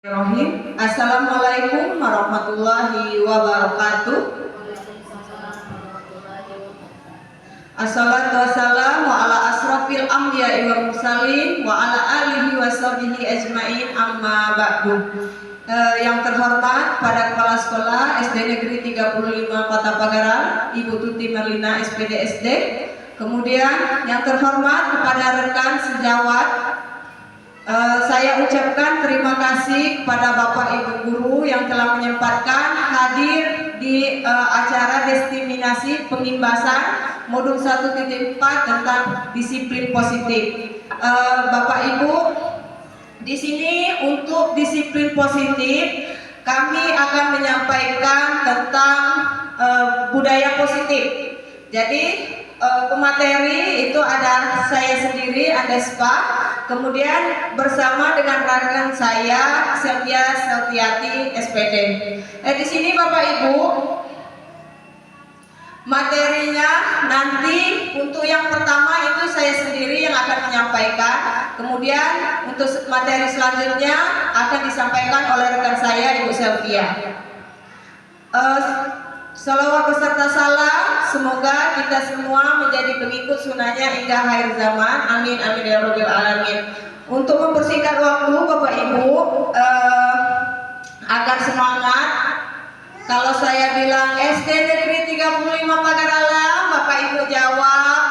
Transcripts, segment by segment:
Assalamualaikum warahmatullahi wabarakatuh. Assalatu wassalamu ala asrafil anbiya'i wal mursalin wa ala alihi wa sahbihi ajmain, amma ba'du. Yang terhormat pada Kepala Sekolah SD Negeri 35 Kota Pagaran, Ibu Tuti Merlina SPD SD. Kemudian yang terhormat kepada rekan sejawat, saya ucapkan terima kasih kepada Bapak Ibu Guru yang telah menyempatkan hadir di acara destinasi pengimbasan modul 1.4 tentang disiplin positif. Bapak Ibu, di sini untuk disiplin positif kami akan menyampaikan tentang budaya positif. Jadi pemateri itu ada saya sendiri, Andespa, kemudian bersama dengan rekan saya Sylvia Selviati SPD. Di sini Bapak Ibu, materinya nanti untuk yang pertama itu saya sendiri yang akan menyampaikan, kemudian untuk materi selanjutnya akan disampaikan oleh rekan saya Ibu Sylvia. Salawat beserta salam, semoga kita semua menjadi pengikut sunnahnya hingga akhir zaman. Amin amin ya rabbal alamin. Untuk mempersingkat waktu Bapak Ibu, agar semangat, kalau saya bilang SD Negeri 35 Pagaralam, Bapak Ibu jawab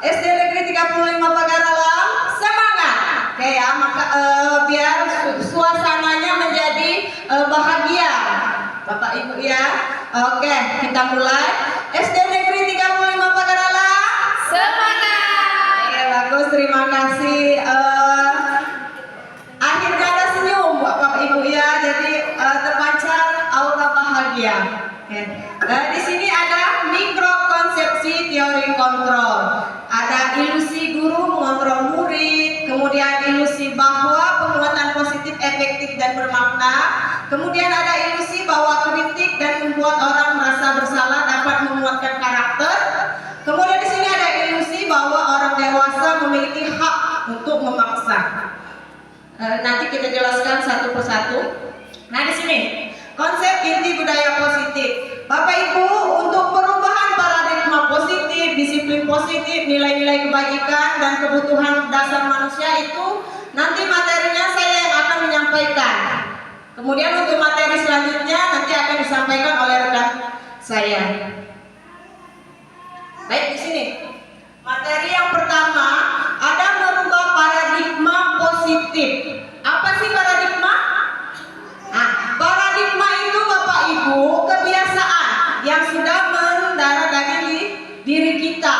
SD Negeri 35 Pagaralam, semangat. Oke ya, maka biar suasananya menjadi bahagia Bapak Ibu ya. Oke, kita mulai. SD Negeri 35 Pagaralam, semangat. Oke, bagus, terima kasih. Akhirnya ada senyum Bapak Ibu ya, jadi terpancar aura bahagia. Oke. Di sini ada mikrokonsepsi teori kontrol. Ada ilusi guru mengontrol murid, kemudian ilusi bahwa penguatan positif efektif dan bermakna, kemudian ada ilusi bahwa kritik dan membuat orang merasa bersalah dapat menguatkan karakter. Kemudian di sini ada ilusi bahwa orang dewasa memiliki hak untuk memaksa. Nanti kita jelaskan satu persatu. Nah, di sini konsep inti budaya positif. Bapak Ibu, untuk perubahan paradigma positif, disiplin positif, nilai-nilai kebajikan dan kebutuhan dasar manusia itu nanti materinya saya yang akan menyampaikan. Kemudian untuk materi selanjutnya nanti akan disampaikan oleh rekan saya. Baik, di sini materi yang pertama ada merubah paradigma positif. Apa sih paradigma? Nah, paradigma itu Bapak Ibu kebiasaan yang sudah mendarah daging di diri kita.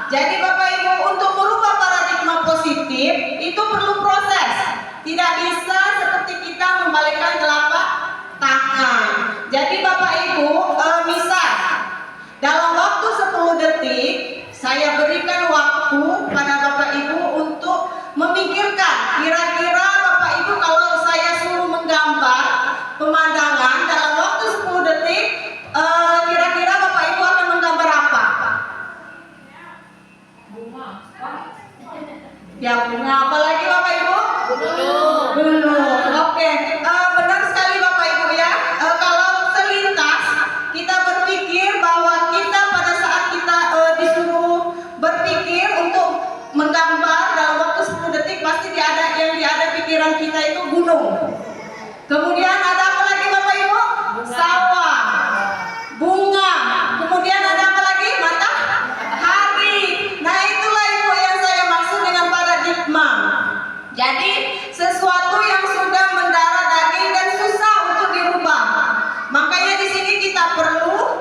Jadi Bapak Ibu, untuk merubah paradigma positif itu perlu proses. Tidak bisa seperti kita membalikkan telapak tangan. Jadi Bapak Ibu, misal dalam waktu 10 detik saya berikan waktu pada Bapak Ibu untuk memikirkan kira-kira Bapak Ibu kalau saya suruh menggambar pemandangan dalam waktu 10 detik, kira-kira Bapak Ibu akan menggambar apa? Bunga. Ya, bunga. Apa lagi Bapak Ibu? Gunung. Oke, benar sekali Bapak Ibu ya. Kalau selintas kita berpikir bahwa kita pada saat kita disuruh berpikir untuk menggambar dalam waktu 10 detik pasti yang ada pikiran kita itu gunung. Kemudian ada apa lagi Bapak Ibu? Sawah, bunga. Kemudian ada apa lagi? Matahari. Nah, itulah Ibu yang saya maksud dengan paradigma. Jadi sesuatu yang sudah mendarah daging dan susah untuk dirubah. Makanya di sini kita perlu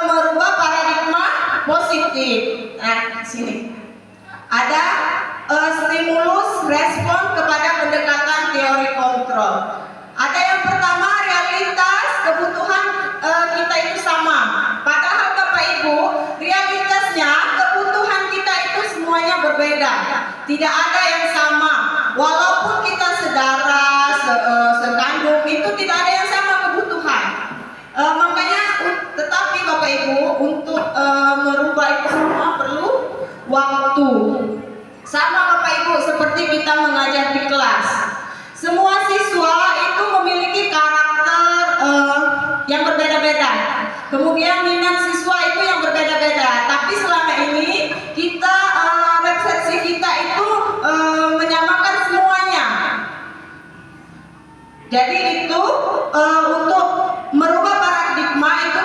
merubah paradigma positif. Nah, sini ada stimulus respon kepada pendekatan teori kontrol. Ada yang pertama, realitas kebutuhan kita itu sama. Padahal Bapak Ibu, realitasnya kebutuhan kita itu semuanya berbeda. Tidak ada yang sama. Walaupun kita sedarah, sekandung, itu tidak ada yang sama kebutuhan. Makanya, tetapi Bapak Ibu, untuk merubah itu semua perlu waktu. Sama Bapak Ibu, seperti kita mengajar di kelas. Semua siswa itu memiliki Jadi itu untuk merubah paradigma itu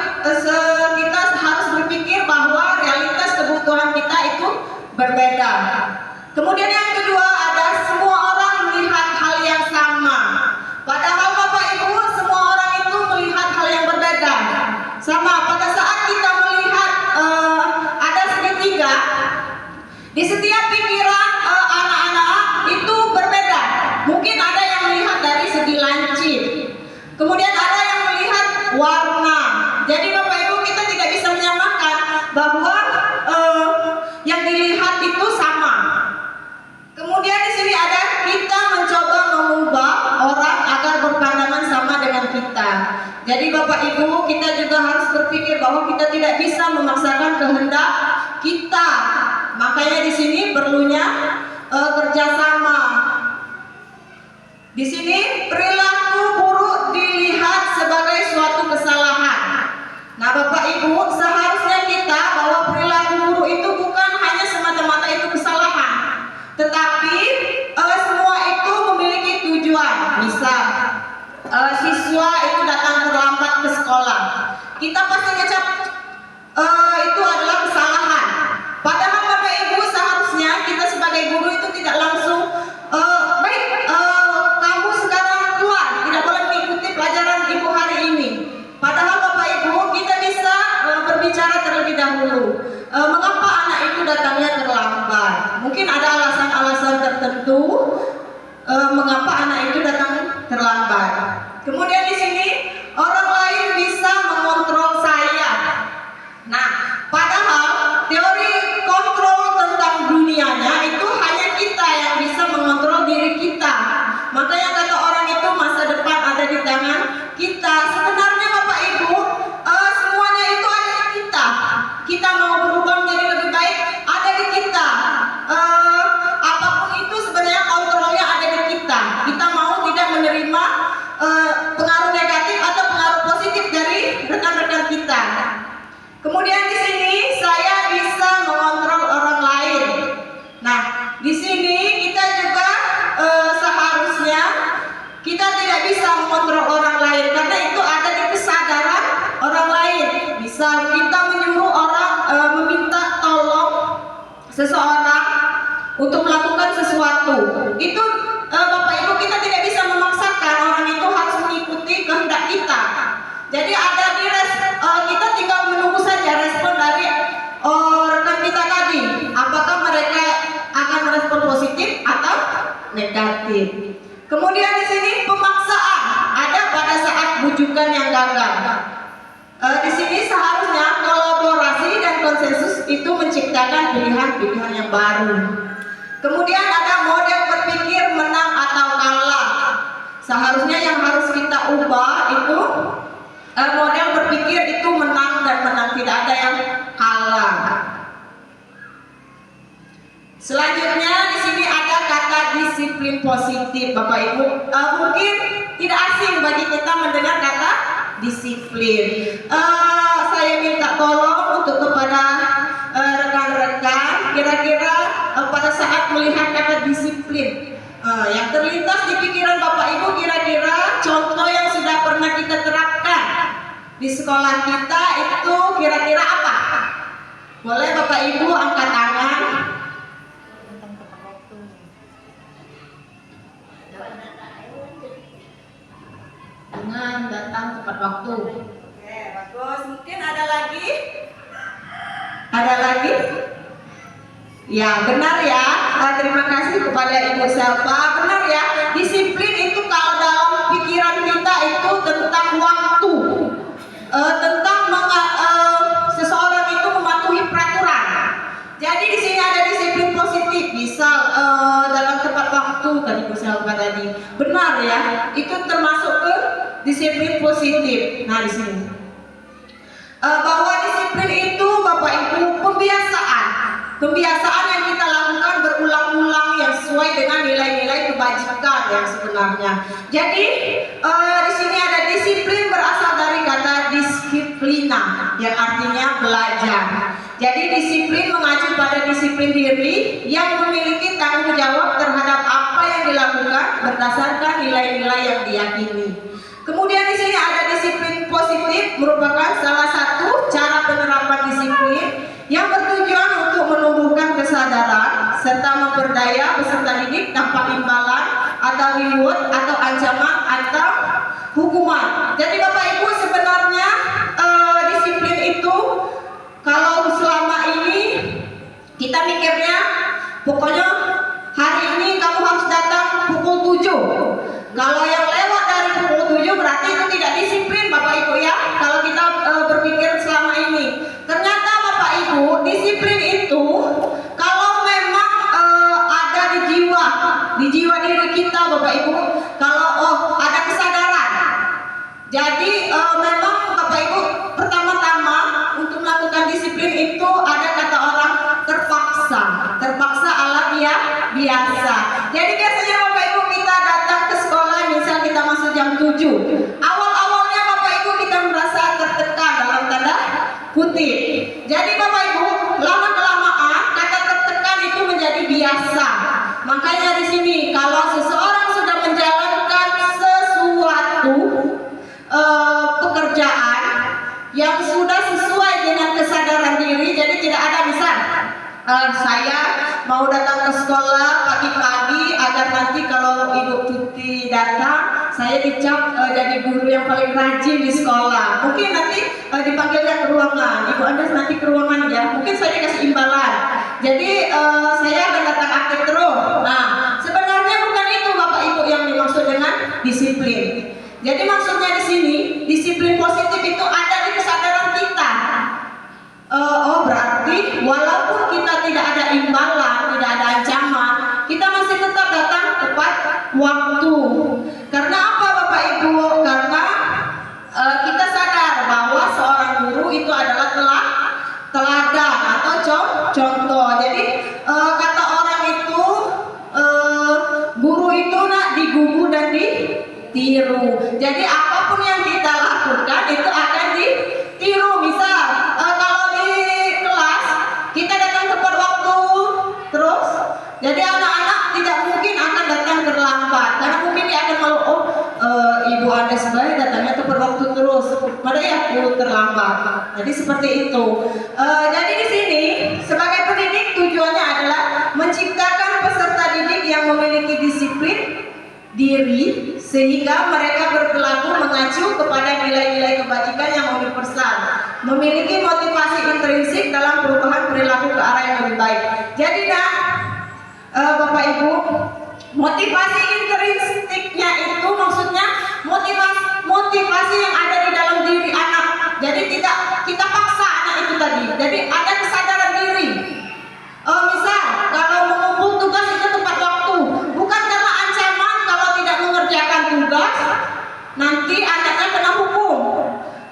kita harus berpikir bahwa realitas kebutuhan kita itu berbeda. Kemudian yang kedua ada semua orang melihat hal yang sama. Padahal Bapak Ibu semua orang itu melihat hal yang berbeda. Sama pada saat kita melihat ada segitiga di setiap pikiran anak-anak itu berbeda. Mungkin ada yang melihat dari segi lancip, kemudian ada yang melihat warna. Jadi Bapak Ibu kita tidak bisa menyamakan bahwa yang dilihat itu sama. Kemudian di sini ada kita mencoba mengubah orang agar berpandangan sama dengan kita. Jadi Bapak Ibu kita juga harus berpikir bahwa kita tidak bisa memaksakan kehendak kita. Makanya di sini perlunya kerjasama. Di sini perilaku buruk dilihat sebagai suatu kesalahan. Nah Bapak Ibu seharusnya kita bahwa perilaku buruk itu bukan hanya semata-mata itu kesalahan, tetapi semua itu memiliki tujuan. Misal siswa itu datang terlambat ke sekolah, kita pasti ngecap itu adalah kesalahan. Padahal Bapak Ibu seharusnya kita sebagai guru itu tidak langsung kamu sekarang keluar, tidak boleh mengikuti pelajaran ibu hari ini. Padahal Bapak Ibu kita bisa berbicara terlebih dahulu. Mengapa anak itu datangnya terlambat? Mungkin ada alasan-alasan tertentu mengapa anak itu datang terlambat. Kemudian di sini orang lain bisa mengontrol saya. Nah, padahal teori kontrol tentang dunianya itu hanya kita yang bisa mengontrol diri kita. Makanya kata orang itu masa depan ada di tangan kita. Sebenarnya Bapak Ibu semuanya itu ada di kita. Kita mau berubah menjadi lebih baik ada di kita. Apapun itu sebenarnya kontrolnya ada di kita. Kita mau tidak menerima pengaruh negatif atau pengaruh positif dari rekan-rekan kita. Kemudian di sini saya bisa mengontrol orang lain. Nah, di sini kita juga seharusnya kita tidak bisa mengontrol orang lain karena itu ada di kesadaran orang lain. Misal kita menyuruh orang meminta tolong seseorang untuk melakukan sesuatu. Itu Bapak Ibu kita tidak bisa memaksakan orang itu harus mengikuti kehendak kita. Jadi ada di kita tinggal menunggu saja respon dari rekan kita tadi. Apakah mereka akan merespon positif atau negatif. Kemudian di sini pemaksaan ada pada saat bujukan yang gagal. Di sini seharusnya kolaborasi dan konsensus itu menciptakan pilihan-pilihan yang baru. Kemudian ada model berpikir menang atau kalah. Seharusnya yang harus kita ubah itu model berpikir itu menang dan menang, tidak ada yang kalah. Selanjutnya di sini ada kata disiplin positif, Bapak Ibu. Mungkin tidak asing bagi kita mendengar kata disiplin. Saya minta tolong untuk kepada rekan-rekan, kira-kira pada saat melihat kata disiplin, yang terlintas di pikiran Bapak Ibu kira-kira contoh yang sudah pernah kita terapkan di sekolah kita itu kira-kira apa? Boleh Bapak Ibu angkat tangan. Dengan datang tepat waktu. Oke, bagus. Mungkin ada lagi? Ada lagi? Ya, benar ya. Terima kasih kepada Ibu Selva. Benar ya. Disiplin itu kalau dalam pikiran kita itu tentang waktu, tentang seseorang itu mematuhi peraturan. Jadi di sini ada disiplin positif. Misal dalam tepat waktu tadi Ibu Selva tadi. Benar ya. Itu termasuk ke disiplin positif. Nah di sini bahwa disiplin itu Bapak Ibu pembiasaan yang kita lakukan berulang-ulang yang sesuai dengan nilai-nilai kebajikan yang sebenarnya. Jadi di sini ada disiplin berasal dari kata disiplina yang artinya belajar. Jadi disiplin mengacu pada disiplin diri yang memiliki tanggung jawab terhadap apa yang dilakukan berdasarkan nilai-nilai yang diyakini. Kemudian di sini ada disiplin positif, merupakan salah satu cara penerapan disiplin yang bertujuan untuk menumbuhkan kesadaran serta memperdaya peserta didik tanpa imbalan atau reward atau ancaman atau hukuman. Jadi Bapak Ibu, sebenarnya disiplin itu kalau selama ini kita mikirnya pokoknya hari ini kamu harus datang pukul 7. Kalau yang lewat dari pukul 7 berarti itu tidak disiplin Bapak Ibu ya. Kalau kita berpikir selama ini. Ternyata Bapak Ibu, disiplin itu kalau memang ada di jiwa diri kita Bapak Ibu. Kalau ada kesadaran. Jadi memang Bapak Ibu, pertama-tama untuk melakukan disiplin itu ada kata orang terpaksa ala biasa. Jadi biasanya Bapak Ibu kita datang ke sekolah, misal kita masuk jam 7. Awal-awalnya Bapak Ibu kita merasa tertekan dalam tanda kutip. Jadi Bapak Ibu, lama-kelamaan kata tertekan itu menjadi biasa. Makanya di sini kalau seseorang sudah menjalankan sesuatu pekerjaan yang sudah sesuai dengan kesadaran diri, jadi tidak ada misal saya mau datang ke sekolah pagi-pagi agar nanti kalau Ibu Tuti datang saya dicap jadi guru yang paling rajin di sekolah. Mungkin nanti dipanggilnya ke ruangan, Ibu Anda nanti ke ruangan ya, mungkin saya dikasih imbalan. Jadi saya akan datang aktif terus. Nah, sebenarnya bukan itu Bapak Ibu yang dimaksud dengan disiplin. Jadi maksudnya di sini disiplin positif itu ada di kesadaran kita. Berarti walaupun kita tidak ada imbalan, tidak ada ancaman, kita masih tetap datang tepat waktu. Karena apa Bapak Ibu? Karena kita sadar bahwa seorang guru itu adalah teladan atau contoh. Jadi kata orang itu guru itu nak digugu dan ditiru. Jadi apapun yang kita lakukan itu akan ditiru. Misal kalau di kelas kita datang tepat waktu terus, jadi anak-anak tidak mungkin akan datang terlambat karena mungkin dia akan malu, Ibu Anda sebaik datangnya tepat waktu terus, pada aku terlambat. Jadi seperti itu. Jadi di sini sebagai pendidik tujuannya adalah menciptakan peserta didik yang memiliki disiplin diri sehingga mereka berperilaku mengacu kepada nilai-nilai kebajikan yang universal, memiliki motivasi intrinsik dalam perubahan perilaku ke arah yang lebih baik. Jadi Bapak Ibu, motivasi intrinsiknya itu maksudnya motivasi yang ada di dalam diri anak. Jadi tidak kita paksa anak itu tadi. Jadi ada kesadaran diri. Misal kalau mengumpul tugas itu tepat waktu, bukan karena ancaman kalau tidak mengerjakan tugas nanti anaknya kena hukum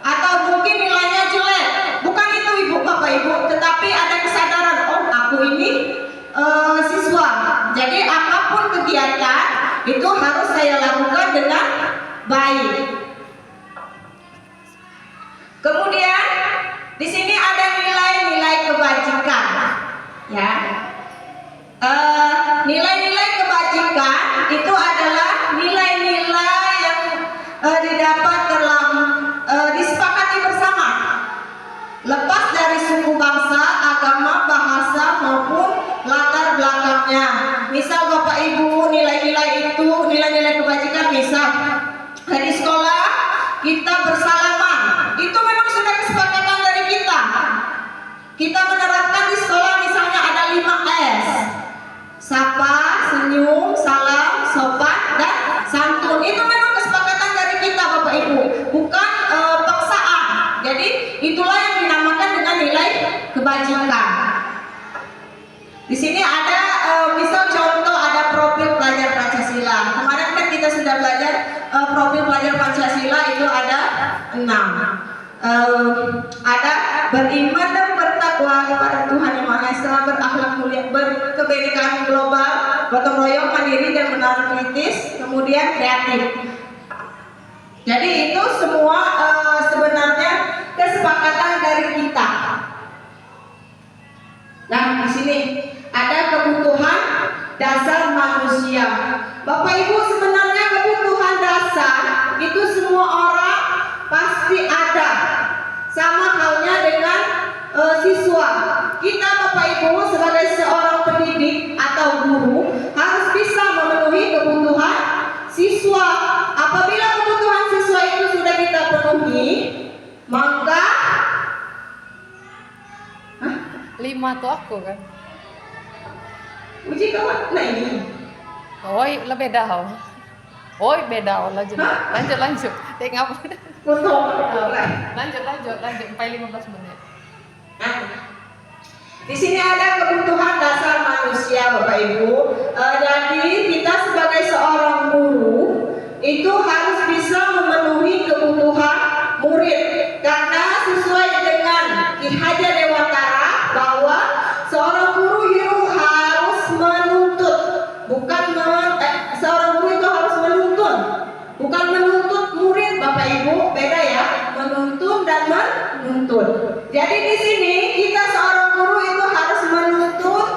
atau mungkin nilainya jelek. Bukan itu Ibu Bapak Ibu, tetapi ada kesadaran, aku ini siswa. Jadi apapun kegiatan itu harus saya lakukan dengan baik. Kemudian di sini ada nilai-nilai kebajikan, ya. Nilai-nilai kebajikan itu adalah nilai-nilai yang didapat dalam disepakati bersama, lepas dari suku bangsa, agama, bahasa maupun latar belakangnya. Misal Bapak Ibu, nilai-nilai itu, nilai-nilai kebajikan, misal di sekolah kita bersalaman, itu memang sudah kesepakatan dari kita. Kita menerapkan di sekolah misalnya ada 5S: sapa, senyum, salam, sopan, dan santun. Itu memang kesepakatan dari kita Bapak Ibu, bukan paksaan. Jadi itulah yang dinamakan dengan nilai kebajikan. Di sini ada misal contoh, ada profil pelajar Pancasila. Kemarin kan kita sudah belajar profil pelajar Pancasila itu ada 6. Ada beriman dan bertakwa kepada Tuhan Yang Maha Esa, berakhlak mulia, berkebenekaan global, gotong royong, mandiri dan menaruh kritis, kemudian kreatif. Jadi itu semua sebenarnya kesepakatan dari kita. Nah, di sini ada kebutuhan dasar manusia. Bapak Ibu, sebenarnya kebutuhan dasar itu semua orang pasti ada. Sama halnya dengan siswa. Kita Bapak Ibu sebagai seorang pendidik atau guru harus bisa memenuhi kebutuhan siswa. Apabila kebutuhan siswa itu sudah kita penuhi, maka 5 tuh aku kan. uji kawan, nah ini. Oi, lah beda hal. Oi, beda hal lanjut. Lanjut. Tengok apa? Lanjut. Sampai 15 menit. Nah, di sini ada kebutuhan dasar manusia, Bapak Ibu. Jadi kita sebagai seorang guru itu harus bisa memenuhi kebutuhan murid, karena sesuai dengan Ki Hajar Dewantara bahwa seorang guru itu harus menuntut, seorang guru itu harus menuntun, bukan menuntut murid, Bapak Ibu, beda ya, menuntun dan menuntut. Jadi di sini kita seorang guru itu harus menuntut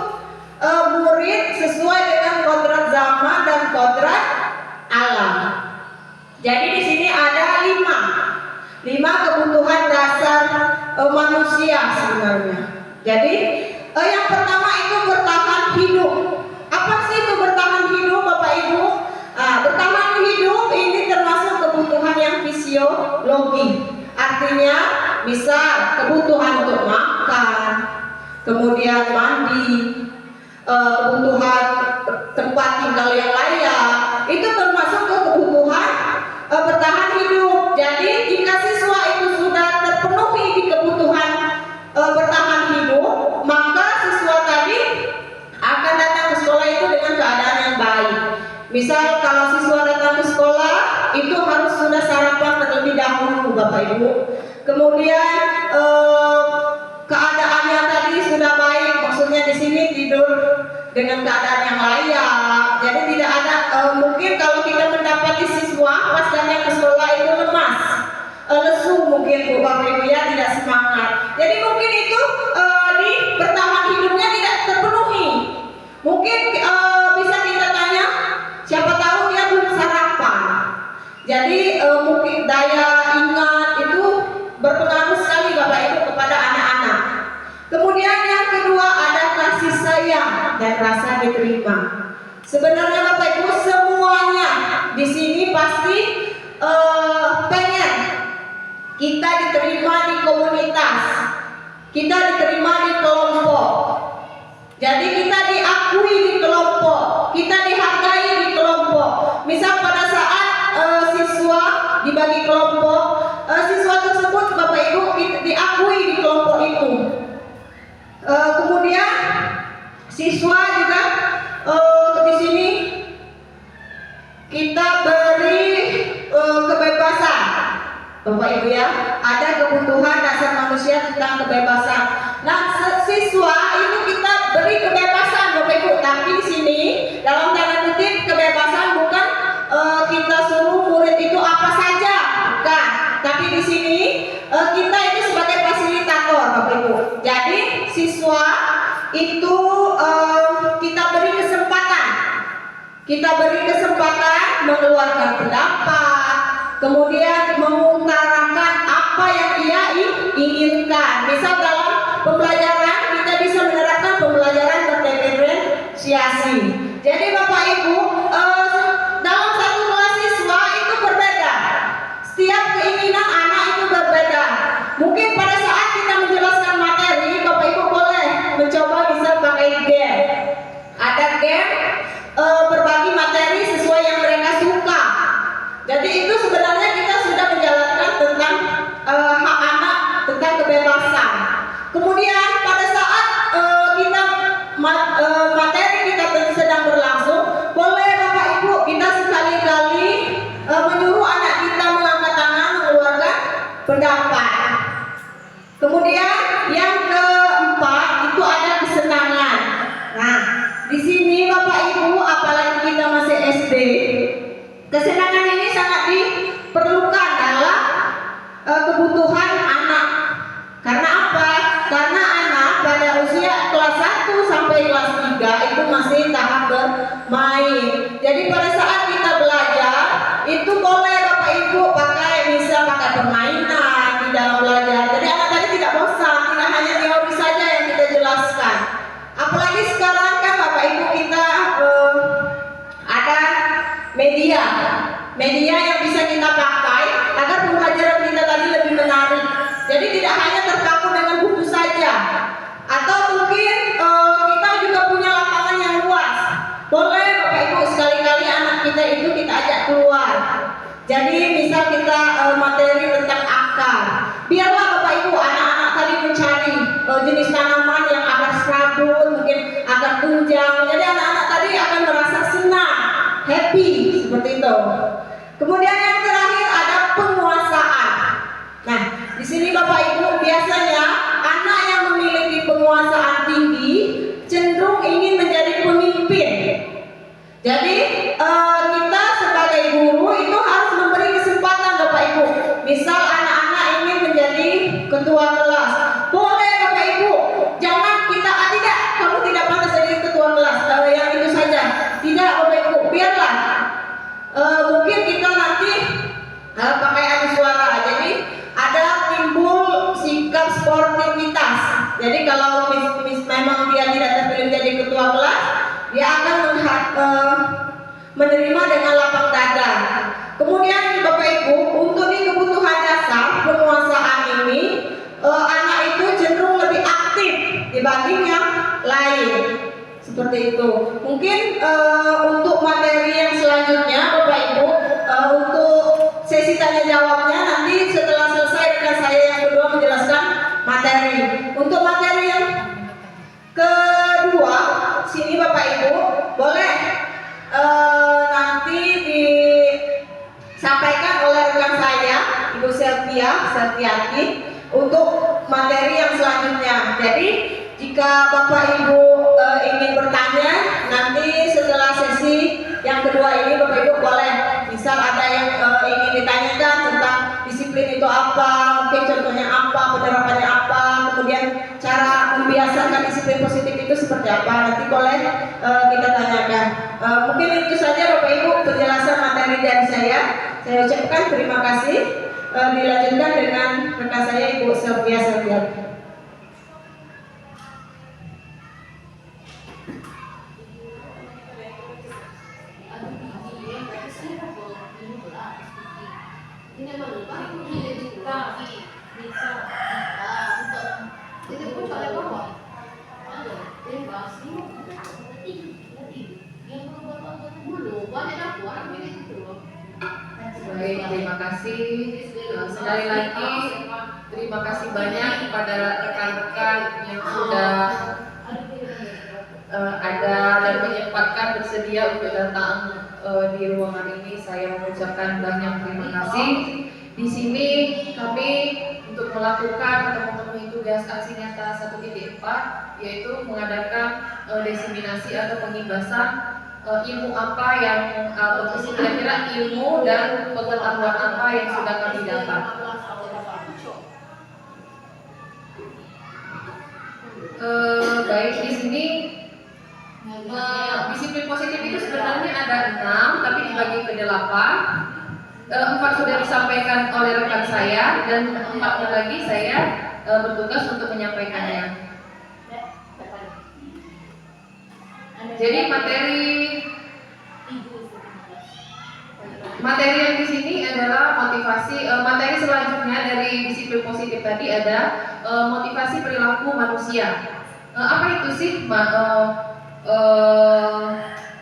murid sesuai dengan kodrat zaman dan kodrat alam. Jadi di sini ada 5 kebutuhan dasar manusia sebenarnya. Jadi yang pertama itu bertahan hidup. Apa sih itu bertahan hidup, Bapak Ibu? Bertahan hidup ini termasuk kebutuhan yang fisiologi. Artinya misal kebutuhan untuk makan, kemudian mandi, kebutuhan tempat tinggal yang layak, itu termasuk kebutuhan bertahan hidup. Jadi jika siswa itu sudah terpenuhi di kebutuhan bertahan hidup, maka siswa tadi akan datang ke sekolah itu dengan keadaan yang baik. Misal kalau siswa datang ke sekolah itu harus sudah sarapan terlebih dahulu, Bapak Ibu. Kemudian keadaannya tadi sudah baik, maksudnya di sini tidur dengan keadaan yang layak. Jadi tidak ada mungkin kalau kita mendapati siswa pas datang ke sekolah itu lemas, lesu mungkin Bapak Ibu ya, tidak semangat. Jadi mungkin itu di bertahan hidupnya tidak terpenuhi. Mungkin bisa kita tanya, siapa tahu dia belum sarapan. Jadi mungkin daya ingat itu berpengaruh sekali Bapak Ibu kepada anak-anak. Kemudian yang kedua ada kasih sayang dan rasa diterima. Sebenarnya Bapak Ibu semuanya di sini pasti pengen kita diterima di komunitas, kita diterima di kelompok. Jadi kita diakui di kelompok, kita dihargai di kelompok. Misal pada saat siswa dibagi kelompok, siswa tersebut Bapak Ibu diakui di kelompok itu. Kemudian siswa juga di sini kita beri kebebasan, Bapak Ibu ya. Ada kebutuhan dasar manusia tentang kebebasan. Nah, siswa ini kita beri kebebasan, Bapak Ibu. Tapi di sini dalam tanda kutip kebebasan bukan kita suruh murid itu apa saja, bukan. Tapi di sini kita itu sebagai fasilitator, Bapak Ibu. Jadi siswa itu kita beri kesempatan mengeluarkan pendapat, kemudian mengutarakan apa yang ia inginkan. Misal dalam pembelajaran kita bisa menerapkan pembelajaran berdiferensiasi. Jadi Bapak Ibu, dalam satu kelas siswa itu berbeda. Setiap keinginan anak itu berbeda. Mungkin pada saat kita menjelaskan materi, Bapak Ibu boleh mencoba bisa pakai game. Ada game berbagi materi sesuai yang mereka suka. Jadi itu sebenarnya kita sudah menjalankan tentang hak anak, tentang kebebasan. Kemudian pada saat kita materi kita sedang berlangsung, boleh Bapak Ibu kita sekali-kali menyuruh anak kita mengangkat tangan mengeluarkan pendapat. Kemudian yang keempat itu ada kesenangan. Nah, di sini Bapak Ibu, apalagi kita masih SD, kesenangan ini sangat diperlukan dalam kebutuhan anak. Karena apa? Karena anak pada usia kelas 1 sampai kelas 3 itu masih tahap bermain. Jadi pada saat kita belajar itu boleh Bapak Ibu pakai permainan di dalam belajar. Jadi anak tadi tidak bosan, tidak hanya teori saja yang kita jelaskan. Apalagi sekarang kan Bapak Ibu kita ada media yang bisa kita pakai agar pembelajaran kita tadi lebih menarik. Jadi tidak hanya terpaku dengan buku saja. Atau mungkin kita juga punya lapangan yang luas. Boleh Bapak Ibu sekali-kali anak kita itu kita ajak keluar. Jadi misal kita materi tentang akar. Biarlah Bapak Ibu anak-anak tadi mencari jenis tanaman yang akar serabut, mungkin akar tunjang. Jadi anak-anak tadi akan merasa senang, happy seperti itu. Kemudian yang terakhir ada penguasaan. Nah, di sini Bapak Ibu biasanya anak yang memiliki penguasaan tinggi cenderung ingin menjadi pemimpin. Jadi kita sebagai guru itu harus memberi kesempatan Bapak Ibu. Misal anak-anak ingin menjadi ketua kelas, boleh Bapak Ibu. Jangan kita tidak, kamu tidak pantas jadi ketua kelas. Yang itu saja. Tidak Bapak Ibu, biarlah. Mungkin kita nanti pakai adu suara. Jadi ada timbul sikap sportivitas. Jadi kalau memang dia tidak terpilih menjadi ketua kelas, dia akan menerima dengan lapang dada. Kemudian Bapak Ibu, untuk di kebutuhan dasar penguasaan ini, anak itu cenderung lebih aktif dibanding yang lain. Seperti itu. Mungkin untuk materi yang selanjutnya Bapak Ibu, untuk sesi tanya jawabnya nanti setelah selesai rekan saya yang kedua menjelaskan materi. Untuk materi yang kedua, sini Bapak Ibu boleh nanti disampaikan oleh rekan saya Ibu Selviati untuk materi yang selanjutnya. Jadi jika Bapak Ibu ingin bertanya nanti setelah sesi yang kedua ini Bapak Ibu boleh, misal ada yang ingin ditanyakan tentang disiplin itu apa, mungkin contohnya apa, penerapannya apa, kemudian cara membiasakan disiplin positif itu seperti apa, nanti boleh kita tanyakan. Mungkin itu saja Bapak Ibu penjelasan materi dari saya. Saya ucapkan terima kasih. Dilanjutkan dengan rekan saya Ibu Selviati. Baik, terima kasih. Sekali lagi terima kasih banyak kepada rekan-rekan yang sudah ada dan menyempatkan bersedia untuk datang di ruangan ini. Saya mengucapkan banyak terima kasih. Di sini kami untuk melakukan atau memenuhi tugas aksi nyata 1.4, yaitu mengadakan diseminasi atau pengibasan ilmu apa yang kira-kira ilmu dan pengetahuan apa yang sudah kami dapat. Baik, di sini disiplin positif itu sebenarnya ada 6, tapi dibagi ke 8. 4 sudah disampaikan oleh rekan saya dan 4-nya lagi saya bertugas untuk menyampaikannya. Jadi materi yang di sini adalah motivasi. Materi selanjutnya dari disiplin positif tadi ada motivasi perilaku manusia. Apa itu sih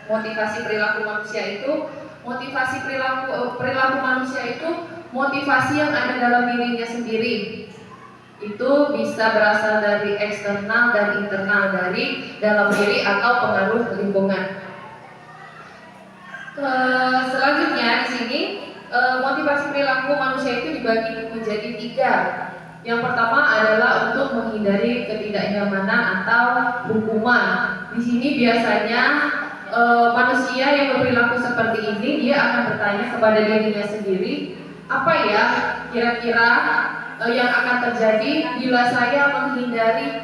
motivasi perilaku manusia itu? Motivasi perilaku manusia itu motivasi yang ada dalam dirinya sendiri. Itu bisa berasal dari eksternal dan internal, dari dalam diri atau pengaruh lingkungan. Selanjutnya di sini motivasi perilaku manusia itu dibagi menjadi 3. Yang pertama adalah untuk menghindari ketidaknyamanan atau hukuman. Di sini biasanya manusia yang berperilaku seperti ini dia akan bertanya kepada dirinya sendiri, apa ya kira-kira yang akan terjadi bila saya menghindari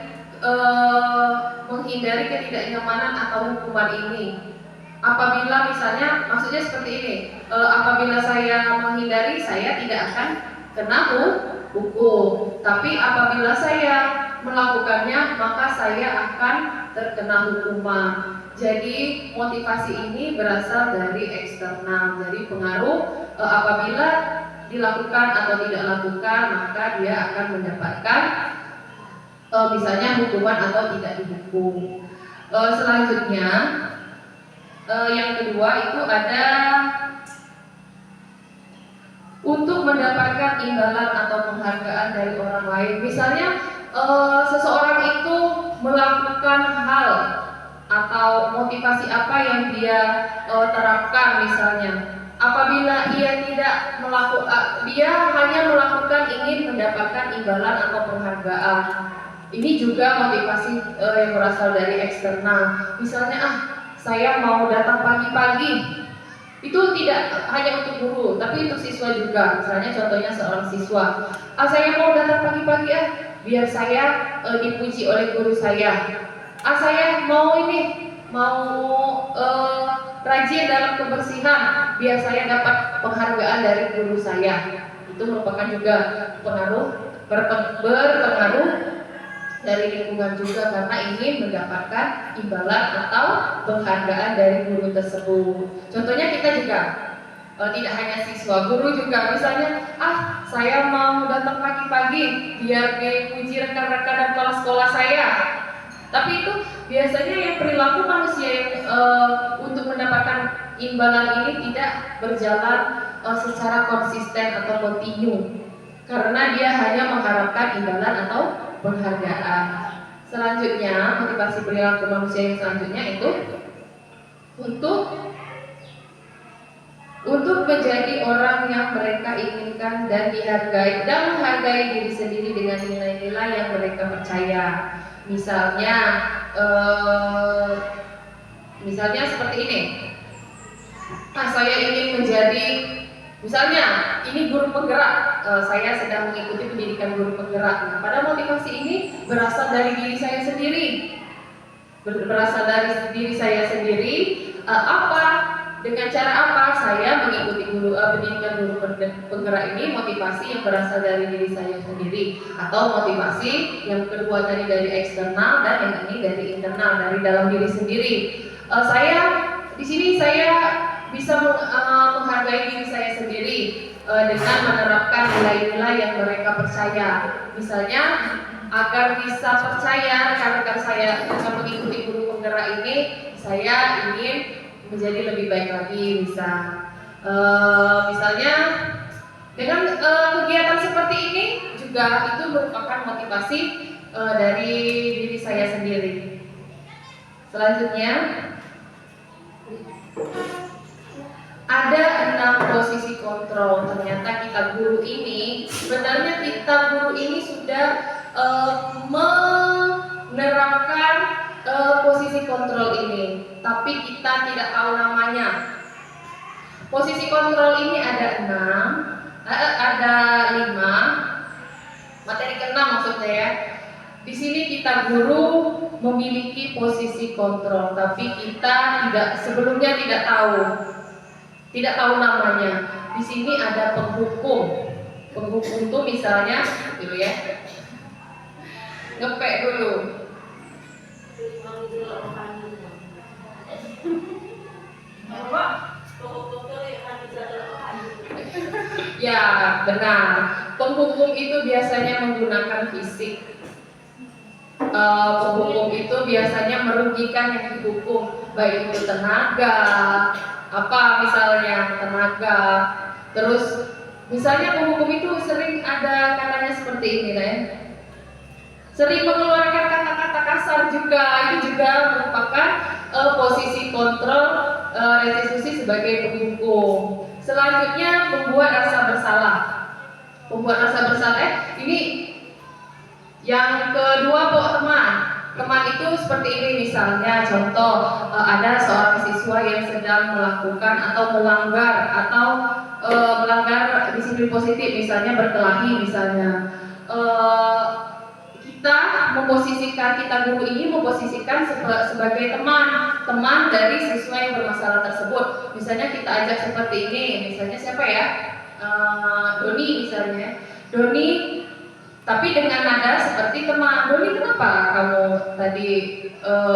ketidaknyamanan atau hukuman ini. apabila misalnya, maksudnya seperti ini, apabila saya menghindari, saya tidak akan kena hukum. Tapi apabila saya melakukannya, maka saya akan terkena hukuman. Jadi motivasi ini berasal dari eksternal, dari pengaruh apabila dilakukan atau tidak lakukan, maka dia akan mendapatkan misalnya hukuman atau tidak dihukum. Selanjutnya yang kedua itu ada untuk mendapatkan imbalan atau penghargaan dari orang lain. Misalnya seseorang itu melakukan hal atau motivasi apa yang dia terapkan, misalnya apabila ia tidak melakukan, dia hanya melakukan ingin mendapatkan imbalan atau penghargaan. Ini juga motivasi yang berasal dari eksternal. Misalnya saya mau datang pagi-pagi. Itu tidak hanya untuk guru, tapi untuk siswa juga. Misalnya contohnya seorang siswa, saya mau datang pagi-pagi biar saya dipuji oleh guru saya. Saya mau rajin dalam kebersihan biar saya dapat penghargaan dari guru saya. Itu merupakan juga berpengaruh dari lingkungan juga, karena ingin mendapatkan imbalan atau penghargaan dari guru tersebut. Contohnya kita juga tidak hanya siswa, guru juga. Misalnya saya mau datang pagi-pagi biar dipuji rekan-rekan dan kepala sekolah saya. Tapi itu biasanya yang perilaku manusia yang untuk mendapatkan imbalan ini tidak berjalan secara konsisten atau kontinu, karena dia hanya mengharapkan imbalan atau penghargaan. Selanjutnya, motivasi perilaku manusia yang selanjutnya itu untuk menjadi orang yang mereka inginkan dan dihargai, dan menghargai diri sendiri dengan nilai-nilai yang mereka percaya. Misalnya seperti ini. Saya ingin menjadi, misalnya ini guru penggerak, saya sedang mengikuti pendidikan guru penggerak. Nah, pada motivasi ini berasal dari diri saya sendiri. Dengan cara apa saya mengikuti pendidikan guru penggerak ini? Motivasi yang berasal dari diri saya sendiri, atau motivasi yang kedua tadi dari eksternal, dan yang ini dari internal, dari dalam diri sendiri. Di sini saya bisa menghargai diri saya sendiri dengan menerapkan nilai-nilai yang mereka percaya. Misalnya, agar bisa percaya rekan-rekan saya bisa mengikuti guru penggerak ini, saya ingin menjadi lebih baik lagi. Misalnya dengan kegiatan seperti ini juga itu merupakan motivasi dari diri saya sendiri. Selanjutnya ada 6 posisi kontrol. Ternyata kita guru ini sudah menerapkan posisi kontrol ini, tapi kita tidak tahu namanya. Posisi kontrol ini ada 5. Materi ke-6 maksudnya ya. Di sini kita guru memiliki posisi kontrol, tapi kita sebelumnya tidak tahu namanya. Di sini ada penghukum. Penghukum itu misalnya dulu ya. Ngepek dulu. Ya, benar. Penghukum itu biasanya menggunakan fisik. Penghukum itu biasanya merugikan yang dihukum, baik itu tenaga, tenaga. Terus misalnya penghukum itu sering ada katanya seperti ini ya. Sering mengeluarkan kata-kata kasar juga. Itu juga merupakan posisi kontrol restitusi sebagai penghukum. Selanjutnya, membuat rasa bersalah. Ini yang kedua, bawa teman. Teman itu seperti ini, misalnya contoh ada seorang siswa yang sedang melakukan atau melanggar disiplin positif, misalnya berkelahi misalnya. kita guru ini memposisikan sebagai teman dari siswa yang bermasalah tersebut. Misalnya kita ajak seperti ini, misalnya siapa ya? Doni misalnya. Doni, tapi dengan nada seperti teman. Doni, kenapa kamu tadi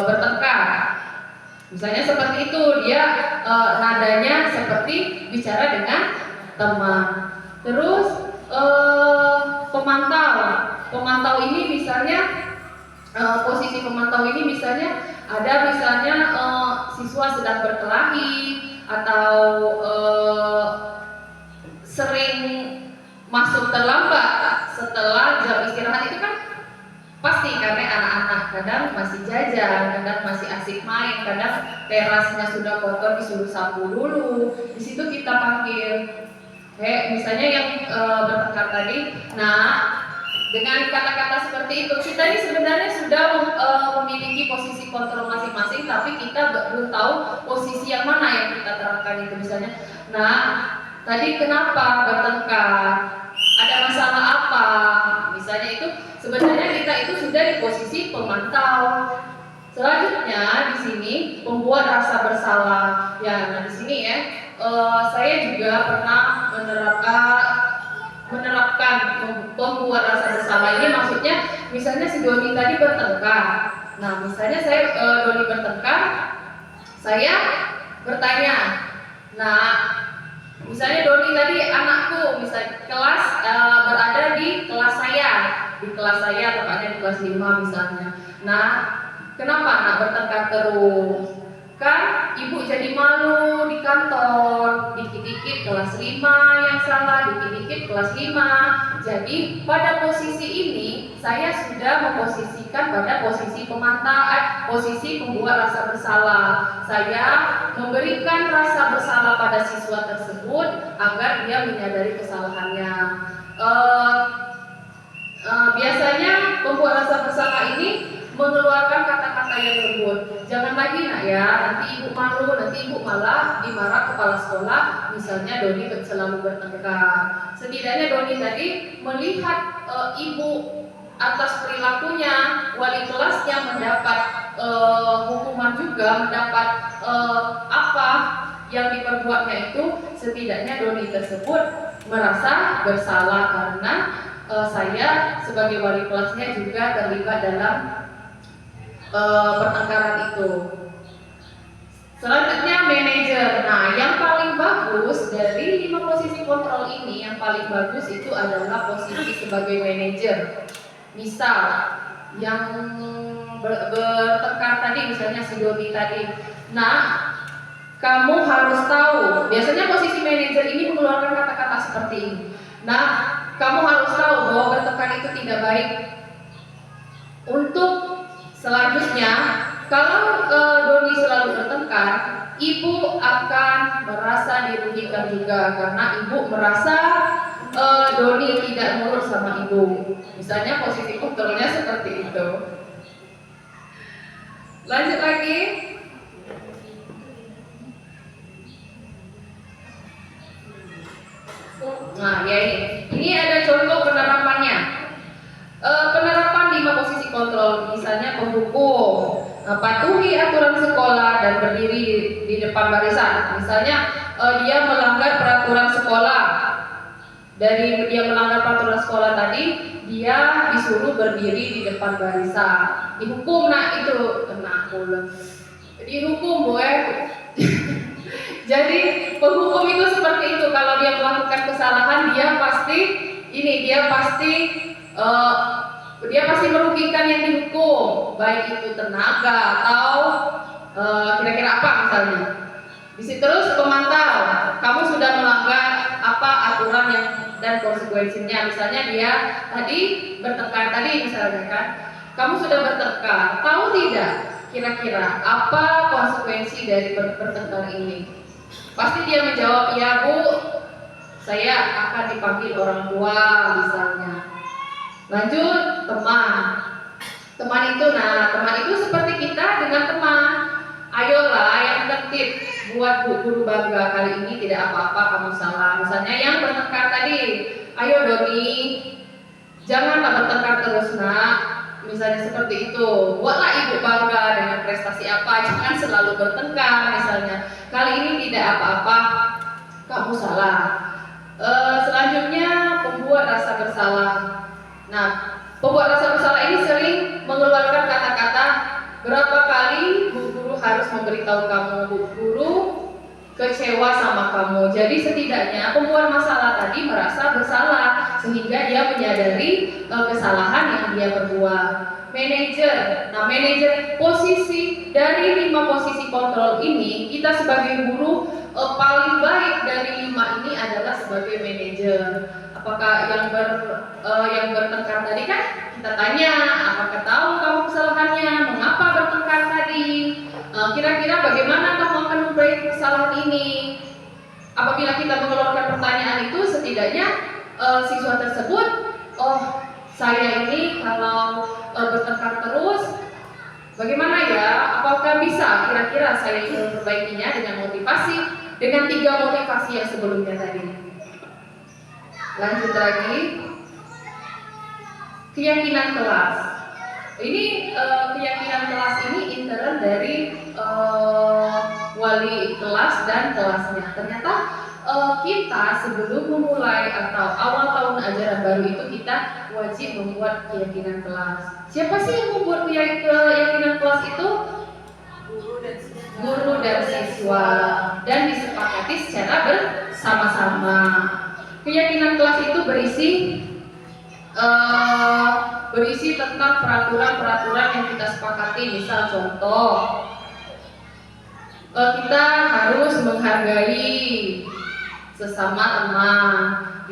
bertengkar? Misalnya seperti itu, dia nadanya seperti bicara dengan teman. Terus pemantau ini misalnya posisi pemantau ini misalnya ada misalnya siswa sedang berkelahi atau sering masuk terlambat setelah jam istirahat. Itu kan pasti karena anak-anak kadang masih jajan, kadang masih asik main, kadang terasnya sudah kotor disuruh sapu dulu. Di situ kita panggil. Misalnya yang bertengkar tadi. Nah, dengan kata-kata seperti itu kita ini sebenarnya sudah memiliki posisi kontrol masing-masing, tapi kita belum tahu posisi yang mana yang kita terapkan itu. Misalnya, nah tadi kenapa bertengkar? Ada masalah apa? Misalnya itu sebenarnya kita itu sudah di posisi pemantau. Selanjutnya di sini pembuat rasa bersalah. Ya, nah di sini ya saya juga pernah menerapkan pembuat rasa bersalah ini. Maksudnya misalnya si Doni tadi bertengkar. Nah, misalnya Doni bertengkar, saya bertanya. Nah, misalnya Doni tadi anakku, misalnya kelas berada di kelas saya tepatnya di kelas 5 misalnya. Nah, kenapa anak bertengkar terus? Kan ibu jadi malu di kantor, dikit-dikit kelas 5 yang salah, dikit-dikit kelas 5. Jadi pada posisi ini saya sudah memposisikan pada posisi pemantau, posisi pembuat rasa bersalah. Saya memberikan rasa bersalah pada siswa tersebut agar dia menyadari kesalahannya. Biasanya pembuat rasa bersalah ini mengeluarkan kata-kata yang lembut. Jangan lagi nak ya, nanti ibu malu, nanti ibu malah dimarah kepala sekolah. Misalnya Doni selalu bertengkar. Setidaknya Doni tadi melihat ibu atas perilakunya, wali kelasnya mendapat hukuman juga, mendapat apa yang diperbuatnya itu. Setidaknya Doni tersebut merasa bersalah karena saya sebagai wali kelasnya juga terlibat dalam pertengkaran itu. Selanjutnya manajer. Nah, yang paling bagus dari 5 posisi kontrol ini, yang paling bagus itu adalah posisi sebagai manajer. Misal yang bertengkar tadi, misalnya si Doni tadi. Nah, kamu harus tahu. Biasanya posisi manajer ini mengeluarkan kata-kata seperti ini. Nah, kamu harus tahu bahwa bertengkar itu tidak baik. Untuk selanjutnya, kalau Doni selalu bertengkar, ibu akan merasa dirugikan juga karena ibu merasa Doni tidak nurut sama ibu. Misalnya posisi kontrolnya seperti itu. Lanjut lagi. Nah, ya ini ada contoh penerapannya. Penerapan 5 posisi kontrol, misalnya penghukum, patuhi aturan sekolah dan berdiri di depan barisan. Misalnya dia melanggar peraturan sekolah. Dari dia melanggar peraturan sekolah tadi, dia disuruh berdiri di depan barisan. Dihukum, nah itu kena pulang. Dihukum, boleh. Jadi penghukum itu seperti itu. Kalau dia melakukan kesalahan, dia pasti merugikan yang dihukum, baik itu tenaga atau kira-kira apa misalnya. Terus pemantau, kamu sudah melanggar apa aturan yang dan konsekuensinya. Misalnya dia tadi bertengkar tadi misalnya kan, kamu sudah bertengkar, tahu tidak kira-kira apa konsekuensi dari bertengkar ini? Pasti dia menjawab, ya Bu, saya akan dipanggil orang tua misalnya. Lanjut, teman itu seperti kita dengan teman. Ayolah yang tertib, buat Bu Guru bangga, kali ini tidak apa-apa kamu salah. Misalnya yang bertengkar tadi, ayo Doni, janganlah bertengkar terus nak. misalnya seperti itu. Buatlah ibu bangga dengan prestasi apa, jangan selalu bertengkar misalnya. Kali ini tidak apa-apa, kamu salah. Selanjutnya pembuat rasa bersalah. Nah, pembuat rasa bersalah ini sering mengeluarkan kata-kata, berapa kali bu guru harus memberitahu kamu, bu guru kecewa sama kamu. Jadi setidaknya pembuat masalah tadi merasa bersalah sehingga dia menyadari kesalahan yang dia perbuat. Manajer, nah manajer, posisi dari 5 posisi kontrol ini, kita sebagai guru paling baik dari 5 ini adalah sebagai manajer. Apakah yang bertengkar tadi kan kita tanya, apakah tahu kamu kesalahannya, mengapa bertengkar tadi? Kira-kira bagaimana kamu akan memperbaiki kesalahan ini? Apabila kita mengeluarkan pertanyaan itu, setidaknya siswa tersebut, oh saya ini kalau bertengkar terus, bagaimana ya? Apakah bisa kira-kira saya bisa memperbaikinya dengan motivasi, dengan 3 motivasi yang sebelumnya tadi? Lanjut lagi, keyakinan kelas. Ini keyakinan kelas ini intern dari wali kelas dan kelasnya. Ternyata kita sebelum memulai atau awal tahun ajaran baru itu kita wajib membuat keyakinan kelas. Siapa sih yang membuat keyakinan kelas itu? Guru dan siswa, dan disepakati secara bersama-sama. Keyakinan kelas itu berisi tentang peraturan-peraturan yang kita sepakati. Misal contoh, kita harus menghargai sesama teman.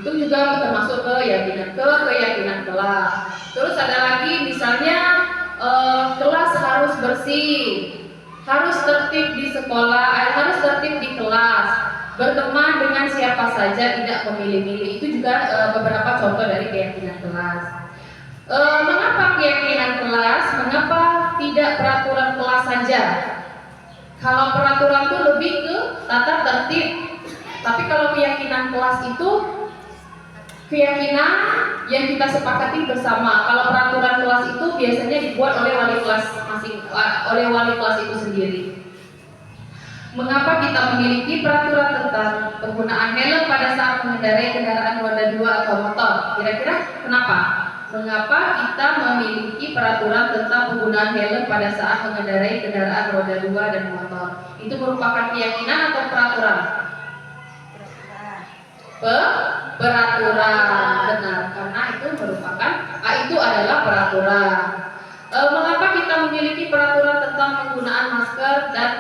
Itu juga termasuk keyakinan kelas. Terus ada lagi misalnya kelas harus bersih, harus tertib di sekolah, harus tertib di kelas, berteman dengan siapa saja, tidak memilih-milih. Itu juga beberapa contoh dari keyakinan kelas. Mengapa keyakinan kelas? Mengapa tidak peraturan kelas saja? Kalau peraturan itu lebih ke tata tertib, tapi kalau keyakinan kelas itu keyakinan yang kita sepakati bersama. Kalau peraturan kelas itu biasanya dibuat oleh wali kelas itu sendiri. Mengapa kita memiliki peraturan tentang penggunaan helm pada saat mengendarai kendaraan roda 2 atau motor? Kira-kira kenapa? Mengapa kita memiliki peraturan tentang penggunaan helm pada saat mengendarai kendaraan roda 2 dan motor? Itu merupakan keyakinan atau peraturan? Peraturan, benar, karena itu merupakan itu adalah peraturan. Mengapa kita memiliki peraturan tentang penggunaan masker dan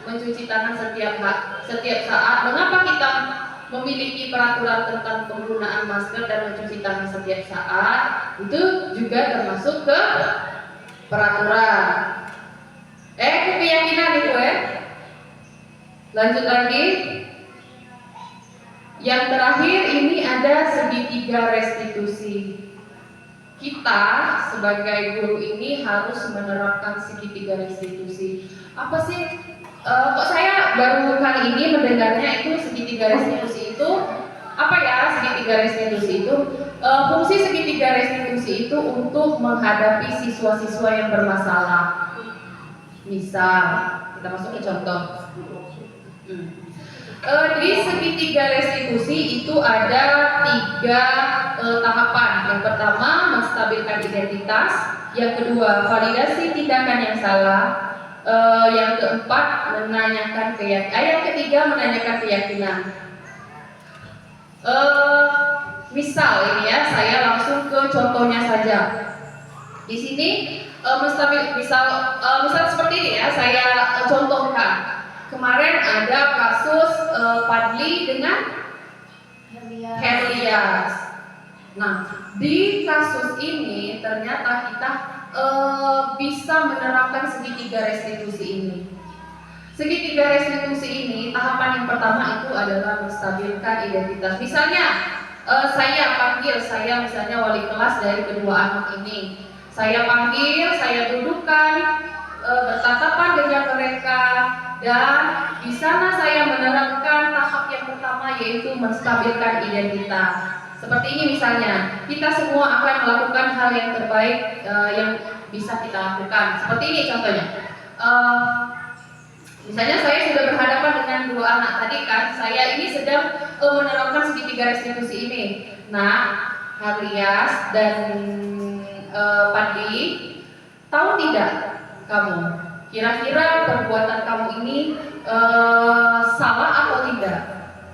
mencuci tangan setiap saat? Mengapa kita memiliki peraturan tentang penggunaan masker dan mencuci tangan setiap saat? Itu juga termasuk ke peraturan. Keyakinan itu Lanjut lagi. Yang terakhir ini ada segitiga restitusi. Kita sebagai guru ini harus menerapkan segitiga restitusi. Apa sih? Kok saya baru kali ini mendengarnya itu segitiga restitusi itu apa ya? Segitiga restitusi itu fungsi segitiga restitusi itu untuk menghadapi siswa-siswa yang bermasalah. Misal kita masuk ke contoh. Di segitiga restitusi itu ada 3 tahapan. Yang pertama menstabilkan identitas, yang kedua validasi tindakan yang salah, yang keempat menanyakan keyakinan, yang ketiga menanyakan keyakinan. Misal ini ya, saya langsung ke contohnya saja. Di sini misal seperti ini ya, saya contohkan. Kemarin ada kasus Padli dengan Herlias. Nah, di kasus ini ternyata kita bisa menerapkan segitiga restitusi ini. Segitiga restitusi ini tahapan yang pertama itu adalah menstabilkan identitas. Misalnya saya misalnya wali kelas dari kedua anak ini. Saya panggil, saya dudukkan, bertatapan dengan mereka, dan di sana saya menerapkan tahap yang pertama yaitu menstabilkan identitas. Seperti ini misalnya, kita semua akan melakukan hal yang terbaik yang bisa kita lakukan. Seperti ini contohnya. Misalnya saya sudah berhadapan dengan dua anak tadi kan, saya ini sedang menerapkan segitiga restitusi ini. Nah, Harlias dan Padi, tahu tidak kamu? Kira-kira perbuatan kamu ini salah atau tidak?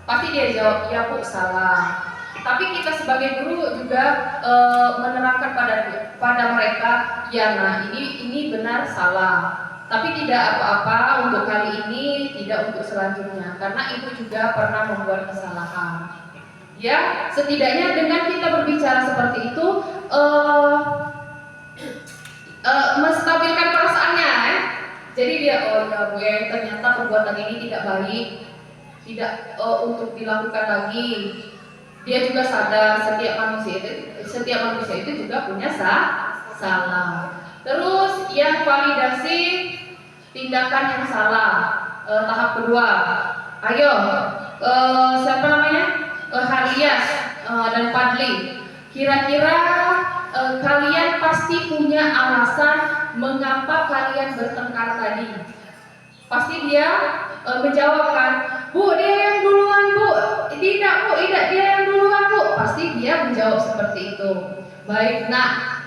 Pasti dia jawab, ya Bu, salah. Tapi kita sebagai guru juga menerangkan pada mereka, ya nah ini benar salah. Tapi tidak apa-apa untuk kali ini, tidak untuk selanjutnya, karena ibu juga pernah membuat kesalahan. Ya, setidaknya dengan kita berbicara seperti itu, menstabilkan perasaannya. Jadi dia, oh ya Bu, ternyata perbuatan ini tidak baik, tidak untuk dilakukan lagi. Dia juga sadar setiap manusia itu juga punya salah. Terus yang validasi tindakan yang salah, tahap kedua. Ayo, siapa namanya? Harlias dan Padli. Kira-kira kalian pasti punya alasan mengapa kalian bertengkar tadi. Pasti dia menjawab kan, Bu, dia yang duluan Bu. Tidak Bu, tidak, dia yang duluan Bu. Pasti dia menjawab seperti itu. Baik, nah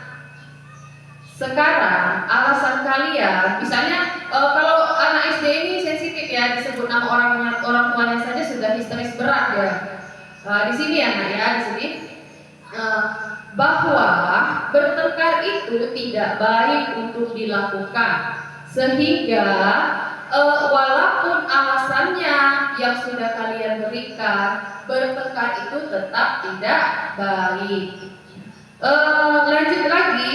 sekarang alasan kalian, misalnya kalau anak SD ini sensitif ya, disebut nama orang tuanya saja sudah histeris berat ya. Di sini ya Nak ya, di sini bahwa bertengkar itu tidak baik untuk dilakukan, sehingga walaupun alasannya yang sudah kalian berikan, bertengkar itu tetap tidak baik. Lanjut lagi,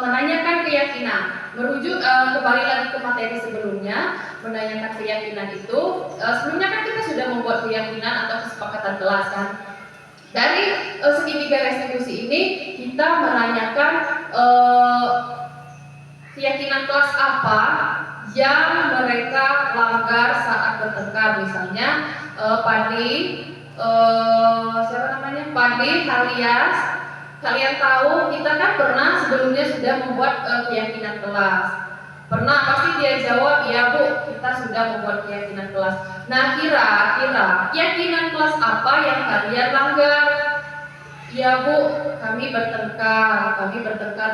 menanyakan keyakinan. Merujuk kembali lagi ke materi sebelumnya, menanyakan keyakinan itu. Sebelumnya kan kita sudah membuat keyakinan atau kesepakatan kelas kan. Dari segitiga restitusi ini kita menanyakan keyakinan kelas apa yang mereka langgar saat bertengkar. Misalnya Padi, siapa namanya? Padi, Harlias. Kalian tahu kita kan pernah sebelumnya sudah membuat keyakinan kelas. Pernah, pasti dia jawab, ya Bu, kita sudah membuat keyakinan kelas. Nah, kira-kira keyakinan kelas apa yang kalian langgar? Ya Bu, kami bertengkar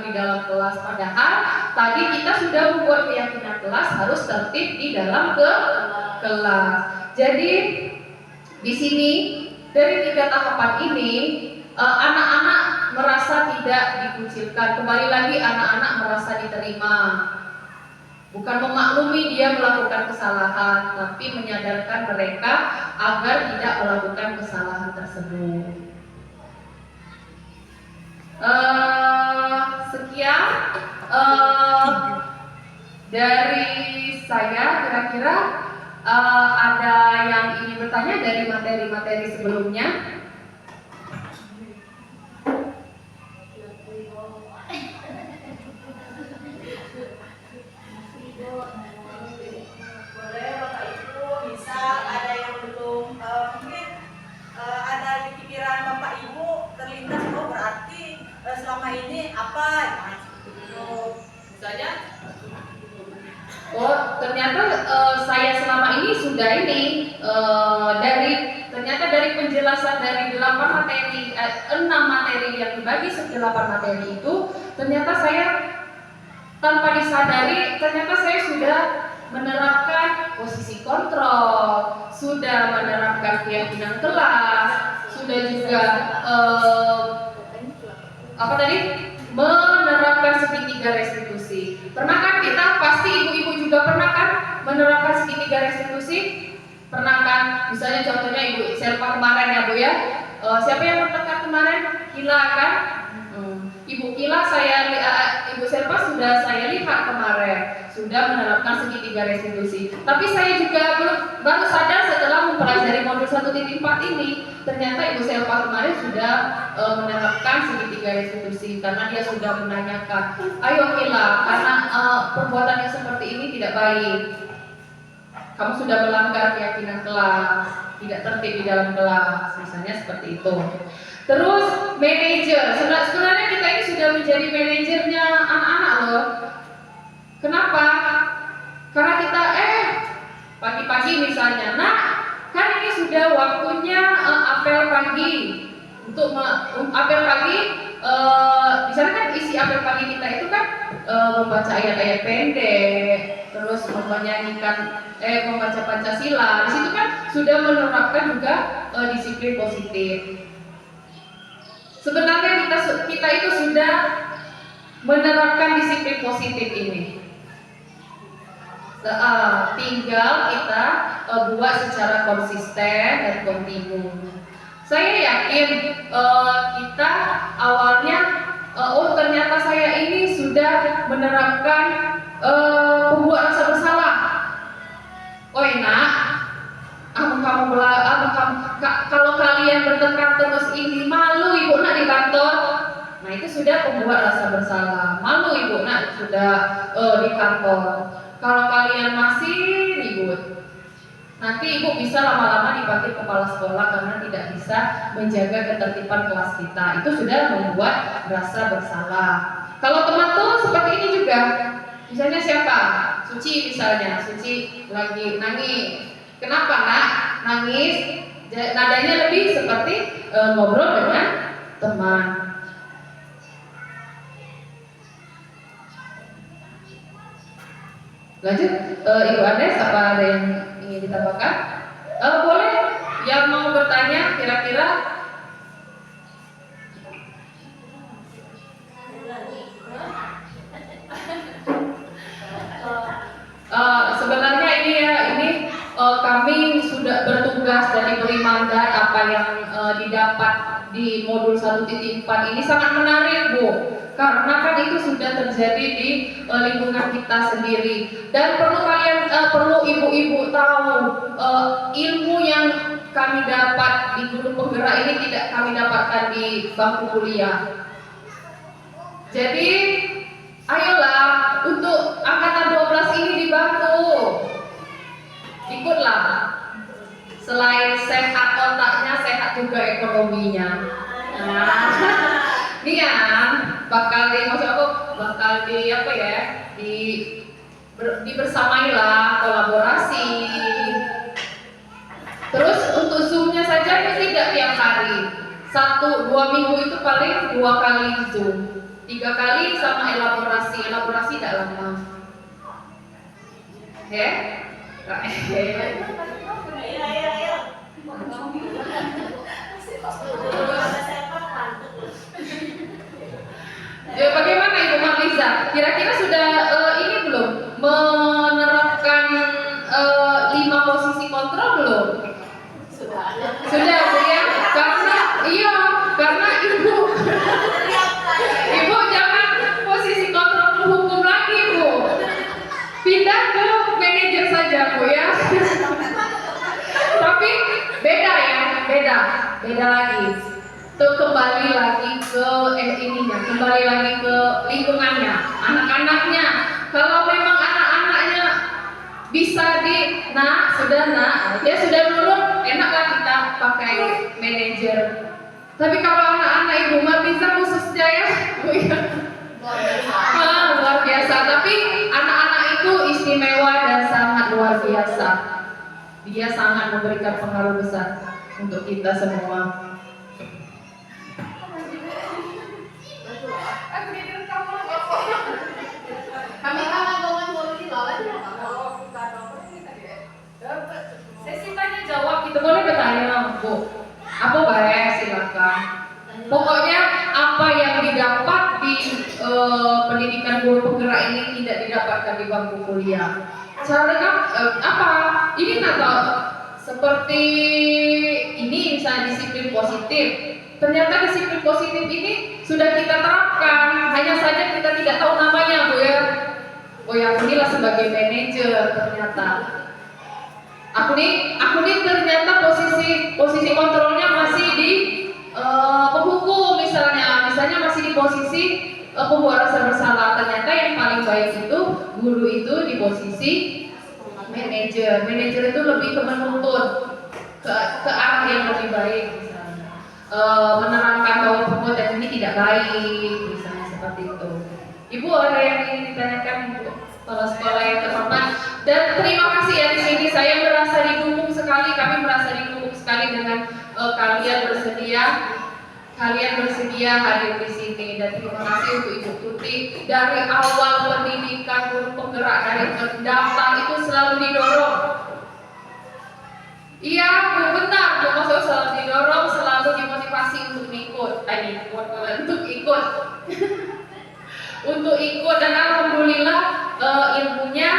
di dalam kelas. Padahal tadi kita sudah membuat keyakinan kelas harus tertib di dalam kelas. Jadi di sini dari 3 tahapan ini anak-anak merasa tidak dikucilkan. Kembali lagi anak-anak merasa diterima. Bukan memaklumi dia melakukan kesalahan, tapi menyadarkan mereka agar tidak melakukan kesalahan tersebut. Sekian dari saya. Kira-kira ada yang ingin bertanya dari materi-materi sebelumnya? Boleh Bapak Ibu, bisa ada yang belum mungkin ada di pikiran Bapak Ibu terlintas, oh berarti selama ini apa? Nah, itu Misalnya, oh ternyata saya selama ini sudah ini dari penjelasan dari 8 materi, 6 materi yang dibagi 8 materi itu, ternyata saya tanpa disadari ternyata saya sudah menerapkan posisi kontrol, sudah menerapkan keyakinan kelas, sudah juga menerapkan segitiga restitusi. Pernah kan kita, pasti ibu-ibu juga pernah kan menerapkan segitiga restitusi? Pernah kan? Misalnya contohnya Ibu Selva kemarin ya Bu ya. Siapa yang bertengkar kemarin? Kila kan? Ibu Kila Ibu Selva sudah saya lihat kemarin sudah menerapkan segitiga restitusi. Tapi saya juga baru sadar setelah mempelajari modul 1.4 ini, ternyata Ibu Selva kemarin sudah menerapkan segitiga restitusi karena dia sudah menanyakan, ayo Kila, karena perbuatan yang seperti ini tidak baik. Kamu sudah melanggar keyakinan kelas. tidak tertib di dalam kelas, misalnya seperti itu. Terus manajer, sebenarnya kita ini sudah menjadi manajernya anak-anak loh. Kenapa? Karena kita pagi-pagi misalnya, nah kan ini sudah waktunya apel pagi. Untuk apel pagi, misalnya kan isi apel pagi kita itu kan membaca ayat-ayat pendek, terus membaca Pancasila. Di situ kan sudah menerapkan juga disiplin positif. Sebenarnya kita itu sudah menerapkan disiplin positif ini. Tinggal kita buat secara konsisten dan kontinu. Saya yakin kita awalnya, ternyata saya ini sudah menerapkan pembuat rasa bersalah. Oh enak, kalau kalian bertengkar terus ini malu ibu nak di kantor. Nah itu sudah pembuat rasa bersalah. Malu ibu nak sudah di kantor. Kalau kalian masih ribut, nanti ibu bisa lama-lama dipanggil kepala sekolah karena tidak bisa menjaga ketertiban kelas kita. Itu sudah membuat rasa bersalah. Kalau teman tuh seperti ini juga. Misalnya siapa? Suci misalnya. Suci lagi nangis. Kenapa nak nangis? Nadanya lebih seperti ngobrol dengan teman. Lanjut, Ibu Ades, apa ada yang ingin ditambahkan? Boleh, yang mau bertanya kira-kira? Sebenarnya ini kami sudah bertugas dan diberi mandat apa yang didapat di modul 1.4 ini sangat menarik Bu. Karena kan itu sudah terjadi di lingkungan kita sendiri dan perlu ibu-ibu tahu ilmu yang kami dapat di guru penggerak ini tidak kami dapatkan di bangku kuliah. Jadi ayolah untuk angkatan 12 ini dibantu, ikutlah. Selain sehat otaknya, sehat juga ekonominya. Bakal dibersamailah, kolaborasi. Terus untuk Zoom-nya saja itu tidak tiap hari. 1-2 minggu itu paling 2 kali Zoom. 3 kali sama elaborasi tidak lama. Ya, bagaimana Ibu Marliza? Kira-kira sudah ini belum menerapkan 5 posisi kontrol belum? Sudah Bu ya? Karena Ibu jangan posisi kontrol hukum lagi Bu. Pindah ke manajer saja Bu ya. Tapi beda lagi. Tuh kembali lagi ke kembali lagi ke lingkungannya, anak-anaknya. Kalau memang anak-anaknya bisa dia sudah lulus, enaklah kita pakai manajer. Tapi kalau anak-anak Ibu Marliza khususnya ya, luar biasa. Tapi anak-anak itu istimewa dan sangat luar biasa. Dia sangat memberikan pengaruh besar untuk kita semua. Sesi tanya jawab kita boleh bertanya Bu. Apa baik silakan. Pokoknya apa yang didapat di pendidikan guru penggerak ini tidak didapatkan di bangku kuliah. Caranya apa? Ini seperti ini misalnya disiplin positif. Ternyata disiplin positif ini sudah kita terapkan, hanya saja kita tidak tahu namanya Bu ya. Oh ya, aku inilah sebagai manajer ternyata. Aku nih ternyata posisi kontrolnya masih di penghukum misalnya masih di posisi pembuat rasa bersalah. Ternyata yang paling baik itu guru itu di posisi manajer. Manajer itu lebih ke menuntut. ke arah yang lebih baik misalnya. Menerangkan bahwa perbuatan ini tidak baik misalnya seperti itu. Ibu ada yang ingin ditanyakan Ibu kepala sekolah yang terhormat, dan terima kasih ya di sini saya merasa didukung sekali, kami merasa didukung sekali dengan kalian bersedia hadir di sini, dan terima kasih untuk Ibu Tuti dari awal pendidikan guru penggerak dari mendaftar itu selalu didorong. Iya Bu, benar Bu, maksudnya selalu didorong, selalu dimotivasi untuk ikut, untuk ikut, dan alhamdulillah ilmunya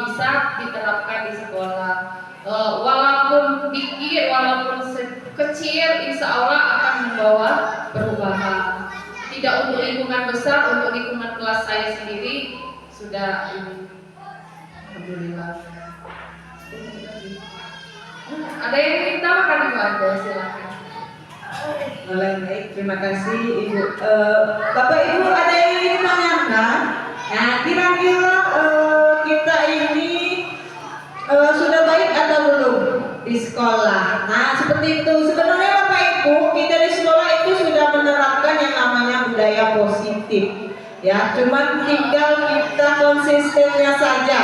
bisa diterapkan di sekolah. Walaupun dikit, walaupun kecil, insya Allah akan membawa perubahan. Tidak untuk lingkungan besar, untuk lingkungan kelas saya sendiri sudah ini. Alhamdulillah. Ada yang ingin tambahkan Ibu? Ada, silakan. Baik, terima kasih Ibu. Bapak Ibu ada yang ingin menanyakan? Nah, kira-kira kita ini sudah baik atau belum di sekolah? Nah, seperti itu. Sebenarnya Bapak Ibu, kita di sekolah itu sudah menerapkan yang namanya budaya positif. Ya, cuman tinggal kita konsistennya saja.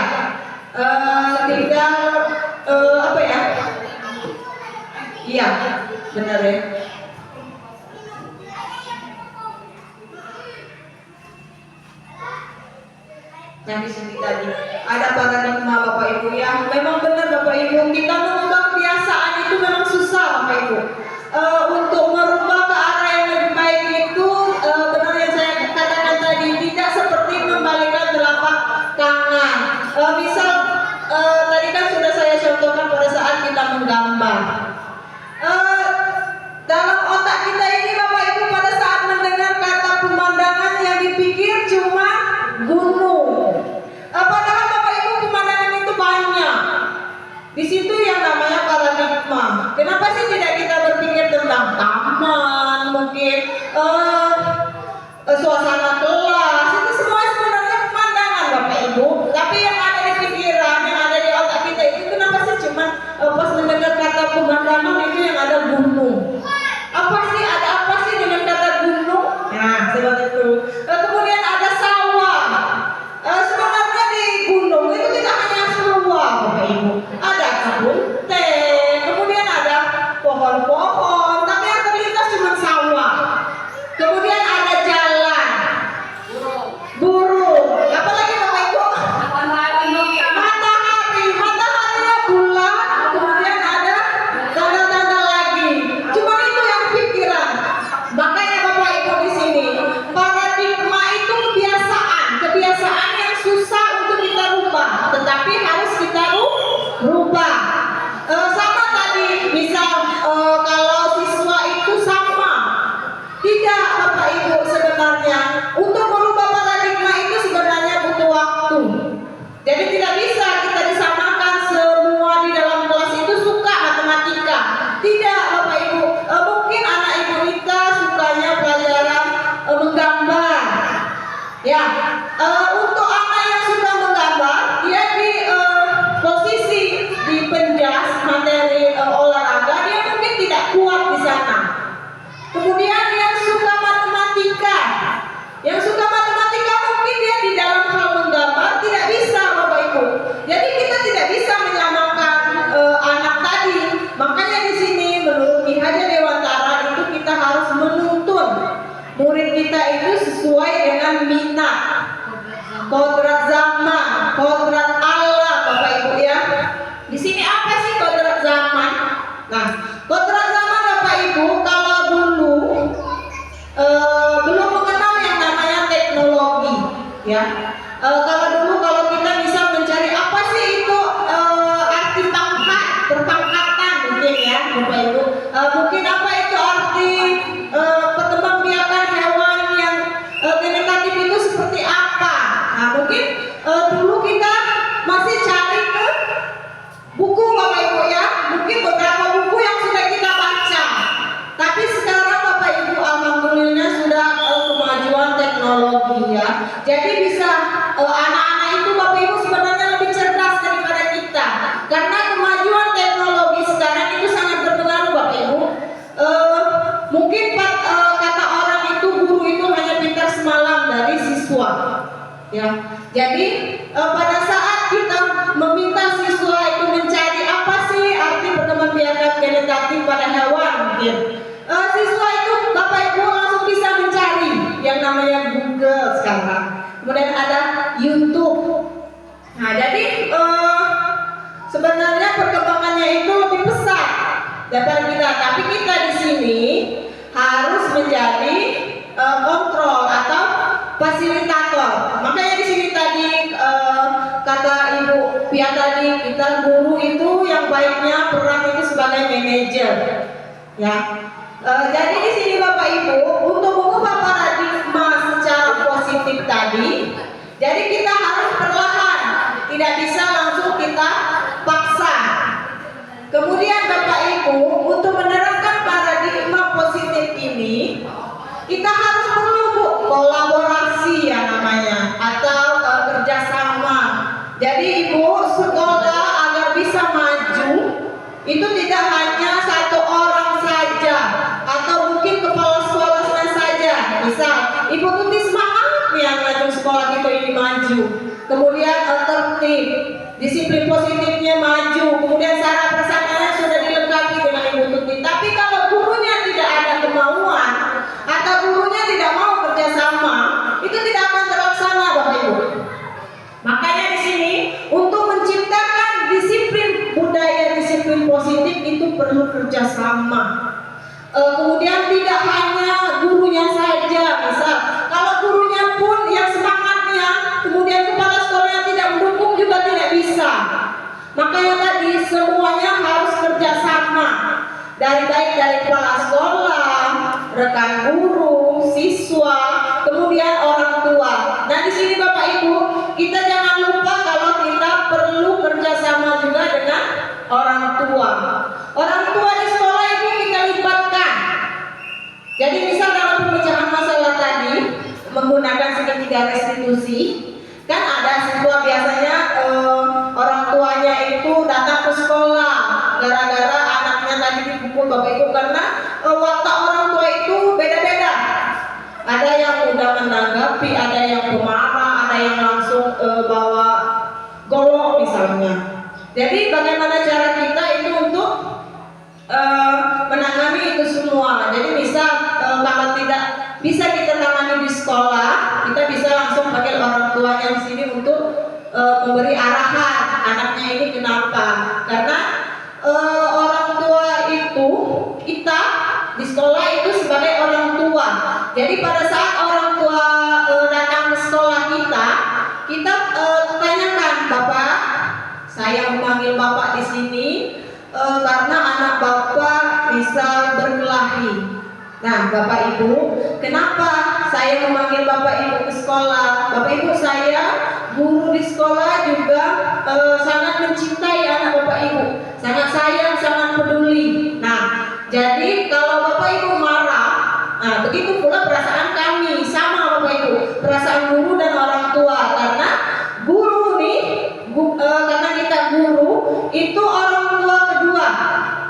Tinggal apa ya? Iya, benar ya. Yang di sini tadi ada paradigma Bapak Ibu ya. Memang benar Bapak Ibu, kita mengubah kebiasaan itu memang susah Bapak Ibu. Untuk merubah ke arah yang lebih baik itu benar yang saya katakan tadi, tidak seperti membalikan telapak tangan. Misal tadi kan sudah saya contohkan pada saat kita menggambar. Dalam otak kita ini Bapak Ibu pada saat mendengar kata pemandangan yang dipikir cuma gunung. Padahal Bapak Ibu pemandangan itu banyak. Di situ yang namanya paradigma. Kenapa sih tidak kita berpikir tentang taman, mungkin suasana kelas, itu semua sebenarnya pemandangan Bapak Ibu. Tapi yang ada di pikiran, yang ada di otak kita itu kenapa sih cuma pas mendengar kata pemandangan itu yang ada gunung? Apa sih dengan kata gunung? Nah, seperti itu. Kemudian ada sawah. Sebenarnya di gunung itu tidak hanya sawah, Bapak Ibu. Ada kebun teh, kemudian ada pohon-pohon, tapi yang terlintas cuma sawah. Kemudian ada jalan, burung. Apalagi Bapak Ibu? Mataharinya bulan. Kemudian ada tanda-tanda lagi. Cuma itu yang pikiran. Makanya Bapak Ibu di sini, paradigma itu kebiasaan yang susah untuk kita rubah, tetapi harus kita rubah. Sama tadi, misal kalau siswa itu sama, tidak Bapak Ibu sebenarnya untuk merubah paradigma itu sebenarnya butuh waktu. Jadi tidak bisa kita disamakan semua di dalam kelas itu suka matematika. Tidak Bapak Ibu, mungkin anak Ibu kita sukanya pelajaran menggambar. Ya, untuk anak yang suka menggambar, dia di posisi di penjas materi olahraga, dia mungkin tidak kuat di sana. Kemudian yang suka matematika mungkin dia di dalam hal menggambar tidak bisa Bapak Ibu. Jadi kita tidak bisa menyamakan anak tadi. Makanya di sini menurut Ki Hajar Dewantara itu kita harus menuntun murid kita itu sesuai dengan minat, kodrat zaman, kodrat Allah Bapak Ibu ya. Di sini apa sih kodrat zaman? Nah, kodrat zaman Bapak Ibu kalau dulu belum mengenal yang namanya teknologi ya. Kalau kita bisa mencari apa sih itu arti pangkat, perpangkatan mungkin ya Bapak Ibu. Mungkin apa itu arti perkembangbiakan hewan yang genetatif itu seperti apa? Nah, mungkin dulu kita masih cari ke buku Bapak Ibu ya. Mungkin beberapa buku yang sudah kita baca. Tapi sekarang Bapak Ibu alhamdulillah sudah kemajuan teknologi ya. Jadi bisa anak-anak itu Bapak Ibu sebenarnya lebih cerdas daripada kita. Karena kemajuan teknologi sekarang siswa. Ya, jadi pada saat kita meminta siswa itu mencari apa sih arti perkembangan biakan genetatif pada hewan, mungkin siswa itu Bapak Ibu langsung bisa mencari yang namanya Google sekarang. Kemudian ada YouTube. Nah, jadi sebenarnya perkembangannya itu lebih pesat daripada kita, tapi kita di sini harus menjadi kontrol atau fasilitator. Makanya di sini tadi kata Ibu Pia tadi, kita guru itu yang baiknya peran itu sebagai manajer. Ya. Jadi di sini Bapak Ibu untuk mengubah paradigma secara positif tadi, jadi kita harus perlahan, tidak bisa langsung kita paksa. Kemudian Bapak Ibu untuk menerapkan paradigma positif ini, kita harus perlu kolaborasi ya namanya, atau kerjasama. Jadi Ibu, sekolah agar bisa maju itu tidak hanya satu orang saja atau mungkin kepala sekolahnya saja. Misal Ibu Tuti semangat yang maju sekolah kita ini maju, kemudian tertib, disiplin positifnya maju, kemudian sarana prasarananya sudah dilengkapi dengan Ibu Tuti. Tapi kalau gurunya tidak ada kemauan atau gurunya tidak mau kerjasama, itu tidak akan terlaksana Bapak Ibu. Makanya di sini untuk menciptakan disiplin budaya, disiplin positif itu perlu kerjasama. Kemudian tidak hanya gurunya saja, misal kalau gurunya pun yang semangatnya, kemudian kepala sekolahnya tidak mendukung juga tidak bisa. Makanya tadi semuanya harus kerjasama, dari baik dari kepala sekolah, rekan guru, siswa, kemudian orang tua. Nah di sini Bapak Ibu, kita jangan lupa kalau kita perlu kerjasama juga dengan orang tua. Orang tua di sekolah itu kita libatkan. Jadi misal dalam pemecahan masalah tadi menggunakan segitiga restitusi, kan ada siswa biasanya orang tuanya itu datang ke sekolah gara-gara anaknya tadi dipukul Bapak Ibu, karena watak orang tua itu beda-beda. Ada yang mudah menanggapi, ada yang pemarah, ada yang langsung bawa golok misalnya. Jadi bagaimana cara kita itu untuk menangani itu semua. Jadi misal kalau tidak bisa kita tangani di sekolah, kita bisa langsung panggil orang tua yang sini untuk memberi arahan anaknya ini kenapa. Karena orang tua itu, kita di sekolah itu sebagai orang tua. Jadi pada saat orang tua datang ke sekolah kita tanyakan, Bapak, saya memanggil Bapak di sini karena anak Bapak bisa berkelahi. Nah, Bapak Ibu, kenapa saya memanggil Bapak Ibu ke sekolah? Bapak Ibu, saya guru di sekolah juga sangat mencintai anak Bapak Ibu, sangat sayang, sangat peduli. Nah, jadi kalau Bapak Ibu marah, nah begitu pula perasaan kami, sama Bapak Ibu, perasaan guru dan orang tua. Karena guru nih, karena kita guru itu orang tua kedua.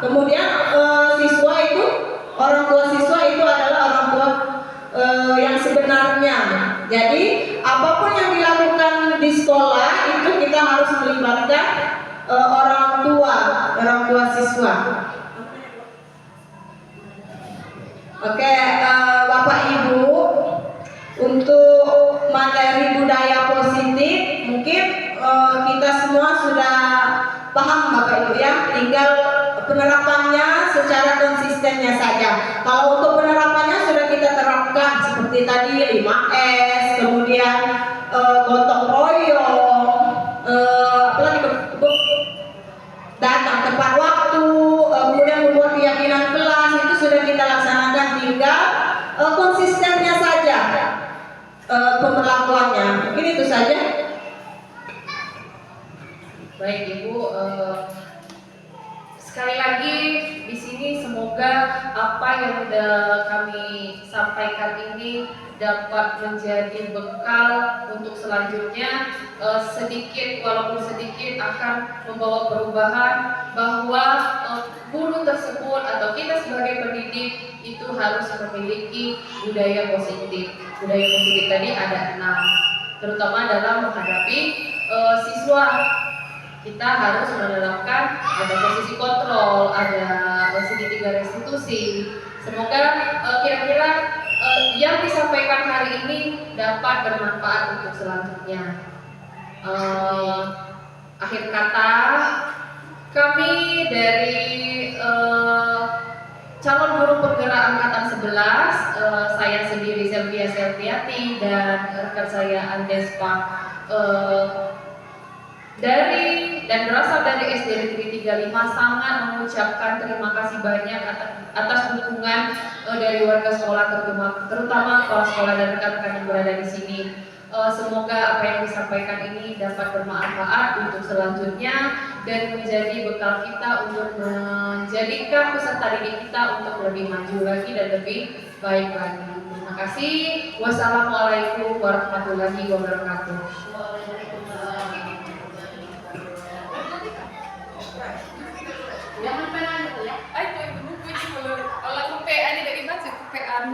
Kemudian siswa itu, orang tua siswa itu adalah orang tua yang sebenarnya. Jadi apapun yang dilakukan di sekolah itu kita harus melibatkan orang tua siswa. Oke, Bapak Ibu, untuk materi budaya positif mungkin kita semua sudah paham Bapak Ibu ya, tinggal penerapannya secara konsistennya saja. Kalau untuk penerapannya sudah kita terapkan seperti tadi 5S, kemudian gotong royong, datang tepat waktu, kemudian membuat keyakinan kelas, itu sudah kita laksanakan, tinggal konsistennya saja pemberlakuannya. Mungkin itu saja. Baik Ibu, sekali lagi di sini. Semoga apa yang kami sampaikan ini dapat menjadi bekal untuk selanjutnya. Sedikit walaupun sedikit akan membawa perubahan, bahwa guru tersebut atau kita sebagai pendidik itu harus memiliki budaya positif. Budaya positif tadi ada 6, terutama dalam menghadapi siswa. Kita harus menerapkan ada posisi kontrol, ada segitiga restitusi. Semoga kira-kira yang disampaikan hari ini dapat bermanfaat untuk selanjutnya. Akhir kata, kami dari calon guru penggerak angkatan 11, saya sendiri Selvia Selviati dan rekan saya Andespa, dan berasal dari SD Negeri 35, sangat mengucapkan terima kasih banyak atas dukungan dari warga sekolah, terutama kepala sekolah dan rekan-rekan yang berada di sini. Semoga apa yang disampaikan ini dapat bermanfaat untuk selanjutnya dan menjadi bekal kita untuk menjadikan peserta didik kita untuk lebih maju lagi dan lebih baik lagi. Terima kasih. Wassalamualaikum warahmatullahi wabarakatuh. Jangan pernah ya. Ay, buku itu kalau PA ini dari mana sih PA?